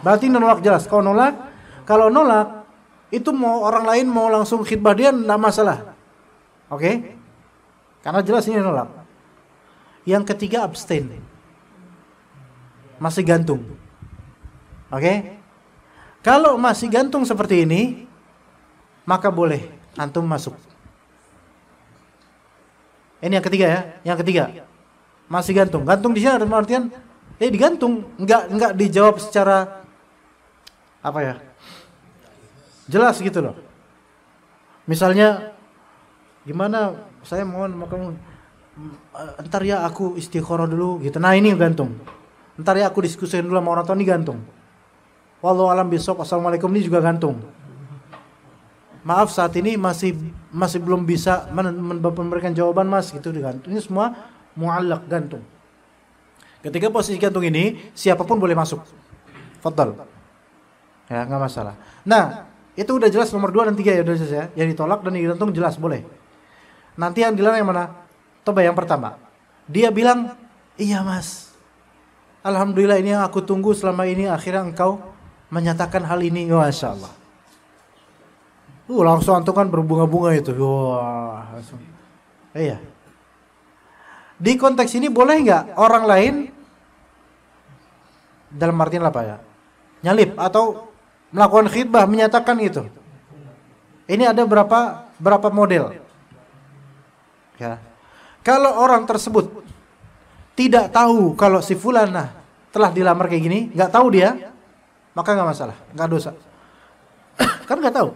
Berarti nolak jelas. Kalau nolak itu mau orang lain mau langsung khitbah dia enggak masalah. Oke? Karena jelas ini nolak. Yang ketiga abstain. Masih gantung. Oke? Kalau masih gantung seperti ini, maka boleh antum masuk. Ini yang ketiga ya, yang ketiga. Masih gantung. Gantung di sini ada artian digantung, enggak dijawab secara apa ya? Jelas gitu loh. Misalnya gimana saya mohon sama kamu entar ya aku istikharah dulu gitu. Nah ini gantung. Entar ya aku diskusiin dulu sama orang tua, ini gantung. Wallahu alam besok assalamualaikum ini juga gantung. Maaf saat ini masih belum bisa memberikan jawaban mas gitu digantung. Ini semua muallaq gantung. Ketika posisi gantung ini siapapun boleh masuk. Fadhal. Ya enggak masalah. Nah, itu udah jelas nomor 2 dan 3 ya udah jelas ya. Yang ditolak dan digantung jelas boleh. Nanti yang dilarang yang mana? Coba yang pertama. Dia bilang, "Iya, Mas. Alhamdulillah ini yang aku tunggu selama ini akhirnya engkau menyatakan hal ini." Masya Allah. Langsung antum kan berbunga-bunga itu. Wah, langsung. Iya. Di konteks ini boleh nggak orang lain dalam artian apa ya? Nyalip atau melakukan khitbah menyatakan itu. Ini ada berapa model. Ya. Kalau orang tersebut tidak tahu kalau si fulanah telah dilamar kayak gini, nggak tahu dia, maka nggak masalah, nggak dosa. Kan nggak tahu.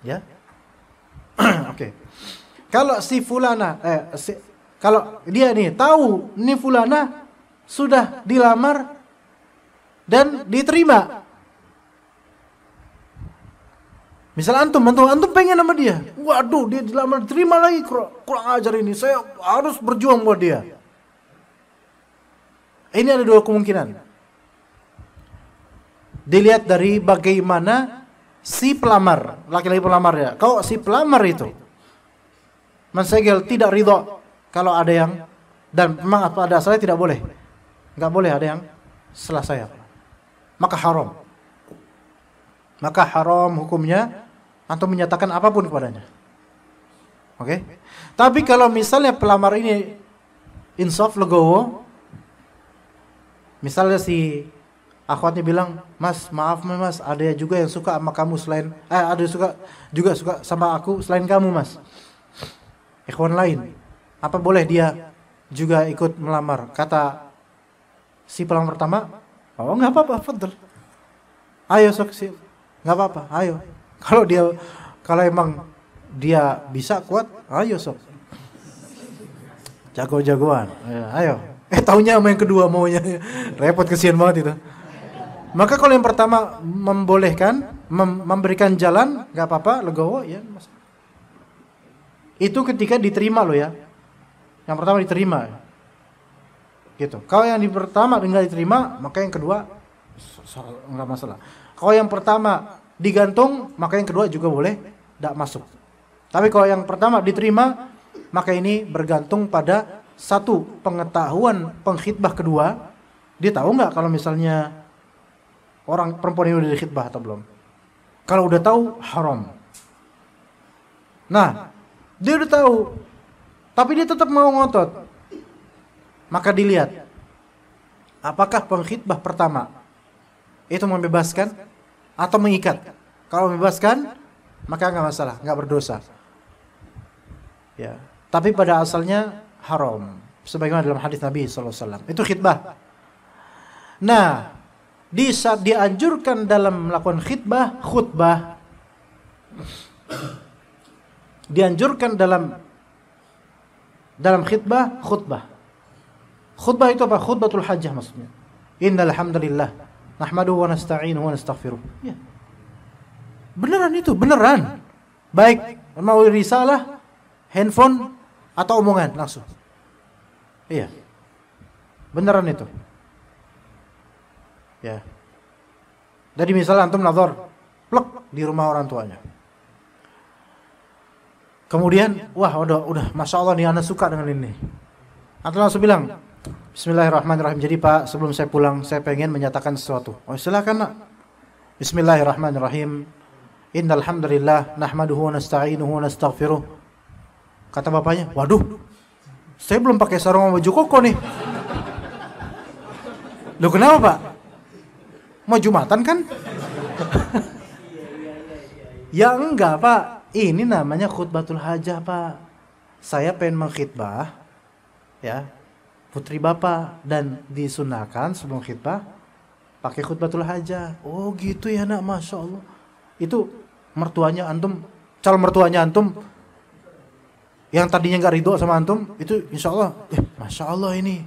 Ya, oke. Kalau si fulana, kalau dia nih tahu nih fulana sudah dilamar dan diterima. Misal antum pengen sama dia, waduh dia dilamar diterima lagi, kurang ajar ini, saya harus berjuang buat dia. Ini ada dua kemungkinan. Dilihat dari bagaimana si pelamar, laki-laki pelamar ya. Kalau si pelamar itu mensegel tidak ridho kalau ada yang, dan memang pada asalnya tidak boleh, nggak boleh ada yang setelah saya, maka haram hukumnya antum menyatakan apapun kepadanya. Oke? Tapi kalau misalnya pelamar ini insaf legowo, misalnya si akhwatnya bilang, "Mas, maaf mas, ada juga yang suka sama kamu selain ada juga suka sama aku selain kamu, Mas." Ikhwan lain, apa boleh dia juga ikut melamar? Kata si pelamar pertama, "Oh, enggak apa-apa, fadhil. Ayo sok sih. Enggak apa-apa, ayo. Kalau emang dia bisa kuat, ayo sok. Jago-jagoan. Ayo. Taunya sama yang kedua maunya. Repot, kesian banget itu. Maka kalau yang pertama membolehkan, memberikan jalan, nggak apa-apa, legowo ya. Itu ketika diterima loh ya. Yang pertama diterima, gitu. Kalau yang pertama nggak diterima, maka yang kedua nggak masalah. Kalau yang pertama digantung, maka yang kedua juga boleh, nggak masuk. Tapi kalau yang pertama diterima, maka ini bergantung pada satu pengetahuan pengkhitbah kedua, dia tahu nggak kalau misalnya orang perempuan ini udah dikhitbah atau belum? Kalau udah tahu haram. Nah, dia udah tahu, tapi dia tetap mau ngotot. Maka dilihat, apakah pengkhitbah pertama itu membebaskan atau mengikat? Kalau membebaskan, maka nggak masalah, nggak berdosa. Ya, tapi pada asalnya haram, sebagaimana dalam hadis Nabi SAW. Itu khitbah. Nah, di saat dianjurkan dalam melakukan khutbah, dianjurkan dalam khutbah. Khutbah itu apa? Khutbatul hajjah maksudnya. Innal hamdalillah nahmaduhu wa nasta'inuhu wa nastaghfiruh. Ya. Beneran itu, beneran. Baik mau risalah, handphone atau omongan langsung. Iya. Beneran itu. Ya. Jadi misalnya antum nazar, plek di rumah orang tuanya. Kemudian, wah udah Masya Allah nih anak suka dengan ini. Antum langsung bilang, Bismillahirrahmanirrahim. Jadi Pak, sebelum saya pulang, saya pengen menyatakan sesuatu. Oh silakan nak. Bismillahirrahmanirrahim. Innal hamdalillah nahmaduhu wa nasta'inuhu wa nastaghfiruh. Kata bapaknya, waduh, saya belum pakai sarung sama baju koko nih. Loh kenapa Pak? Mau Jumatan kan? Ya enggak Pak, ini namanya khutbatul hajah Pak. Saya pengen mengkhitbah, ya, putri Bapak, dan disunahkan sebelum khitbah pakai khutbatul hajah. Oh gitu ya nak, Masya Allah. Itu mertuanya antum, calon mertuanya antum yang tadinya nggak ridho sama antum, itu insya Allah, Masya Allah ini,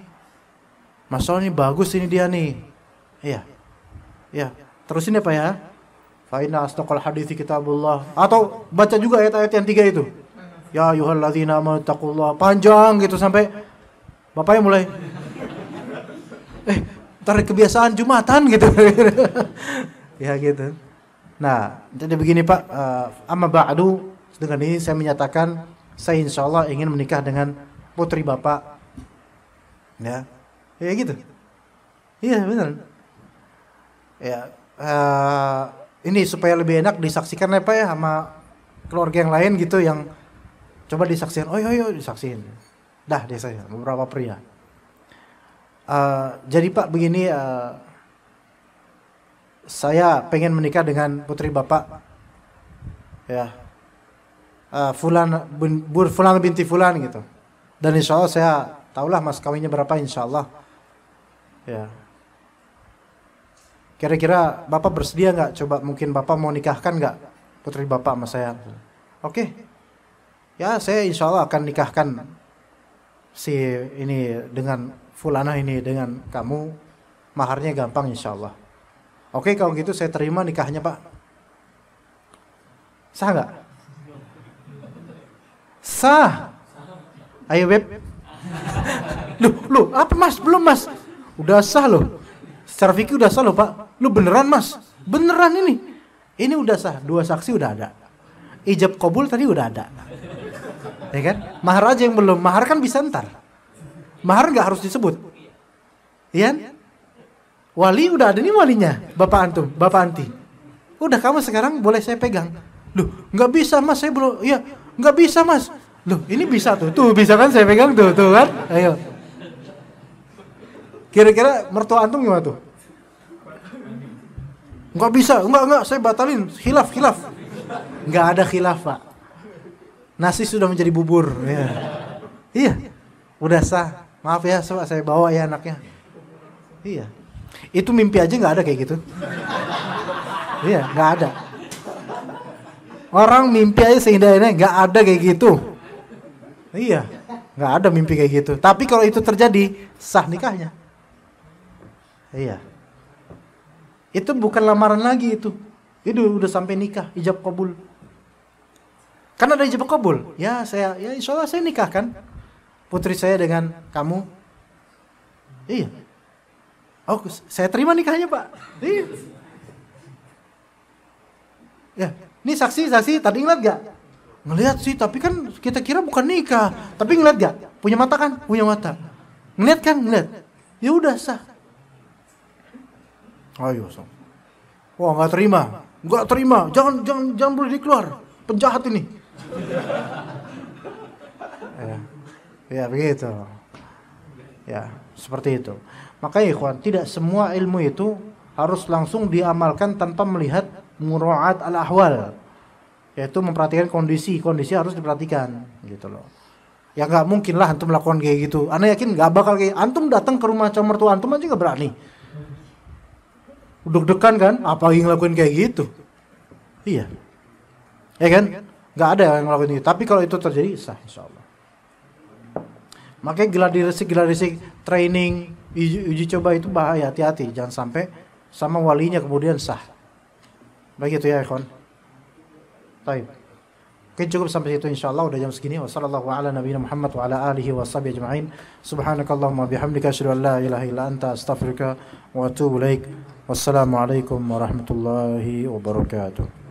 Masya Allah ini bagus ini dia nih. Iya, ya, terusin ya Pak ya. Fa inna asdaqal hadithi kitabullah. Atau baca juga ayat-ayat yang 3 itu. Ya ayyuhalladzina amanu taqullaha. Panjang gitu sampai bapaknya mulai tarik kebiasaan Jumatan gitu. Ya gitu. Nah, jadi begini Pak, amma ba'du, dengan ini saya menyatakan saya insya Allah ingin menikah dengan putri Bapak. Ya, ya gitu. Iya benar. Ya, ini supaya lebih enak disaksikan ya Pak ya sama keluarga yang lain gitu, yang coba disaksikan. Oh iya disaksikan. Dah deh saya beberapa pria. Jadi Pak begini, saya pengen menikah dengan putri Bapak, ya, Fulan binti Fulan gitu. Dan insya Allah saya tahulah mas kawinnya berapa insya Allah. Ya. Kira-kira Bapak bersedia nggak? Coba mungkin Bapak mau nikahkan nggak putri Bapak sama saya? Oke. Ya saya insya Allah akan nikahkan si ini dengan Fulana ini dengan kamu. Maharnya gampang insya Allah. Oke, kalau gitu saya terima nikahnya Pak. Sah nggak? Sah. Ayo Beb. Loh, apa Mas? Belum Mas. Udah sah loh. Secara fikih udah sah loh Pak. Lu beneran Mas? Beneran ini. Ini udah sah. 2 saksi udah ada. Ijab kabul tadi udah ada. Ya kan? Mahar aja yang belum. Mahar kan bisa ntar. Mahar nggak harus disebut. Iya? Wali udah ada nih walinya, Bapak antum, Bapak anti. Udah kamu sekarang boleh saya pegang. Loh, nggak bisa Mas, saya belum. Iya, nggak bisa Mas. Loh, ini bisa tuh bisa kan saya pegang tuh kan? Ayo. Kira-kira mertua antum gimana tuh? Nggak bisa, enggak, saya batalin, khilaf. Nggak ada khilaf Pak. Nasi sudah menjadi bubur. Ya. Iya, udah sah. Maaf ya, saya bawa ya anaknya. Iya. Itu mimpi aja nggak ada kayak gitu. Iya, nggak ada. Orang mimpi aja seindahnya nggak ada kayak gitu. Iya, nggak ada mimpi kayak gitu. Tapi kalau itu terjadi, sah nikahnya. Iya. Itu bukan lamaran lagi itu. Itu udah sampai nikah, ijab kabul. Karena ada ijab kabul. Ya insya Allah saya nikahkan putri saya dengan kamu. Iya. Oh, saya terima nikahnya Pak. Iya. Ya, ini saksi, tadi ingat gak? Ngelihat sih, tapi kan kita kira bukan nikah. Tapi ngelihat gak? Punya mata kan? Punya mata. Ngelihat kan? Ngelihat. Ya udah sah. Ayo, so. Wah, nggak terima. Jangan boleh dikeluar. Penjahat ini. Ya begitu. Ya, seperti itu. Makanya ikhwan, tidak semua ilmu itu harus langsung diamalkan tanpa melihat muraat al-ahwal. Yaitu memperhatikan kondisi harus diperhatikan gitu loh. Ya nggak mungkin lah antum melakukan kayak gitu. Ana yakin nggak bakal kayak antum datang ke rumah calon mertua antum aja nggak berani. Deg-degan kan? Apalagi ngelakuin kayak gitu. Iya. Ya kan? Nggak ada yang ngelakuin itu. Tapi kalau itu terjadi sah insyaallah. Makanya gladiresik training uji coba itu bahaya, hati-hati jangan sampai sama walinya kemudian sah. Begitu ya ikhwan. Baik. Oke, cukup sampai situ insyaallah, udah jam segini. Wassallallahu ala nabiyina Muhammad wa ala alihi washabihi ajma'in. Subhanakallahumma bihamdika asyhadu an la ilaha illa anta astaghfiruka wa atubu ilaik. Wassalamu alaikum warahmatullahi wabarakatuh.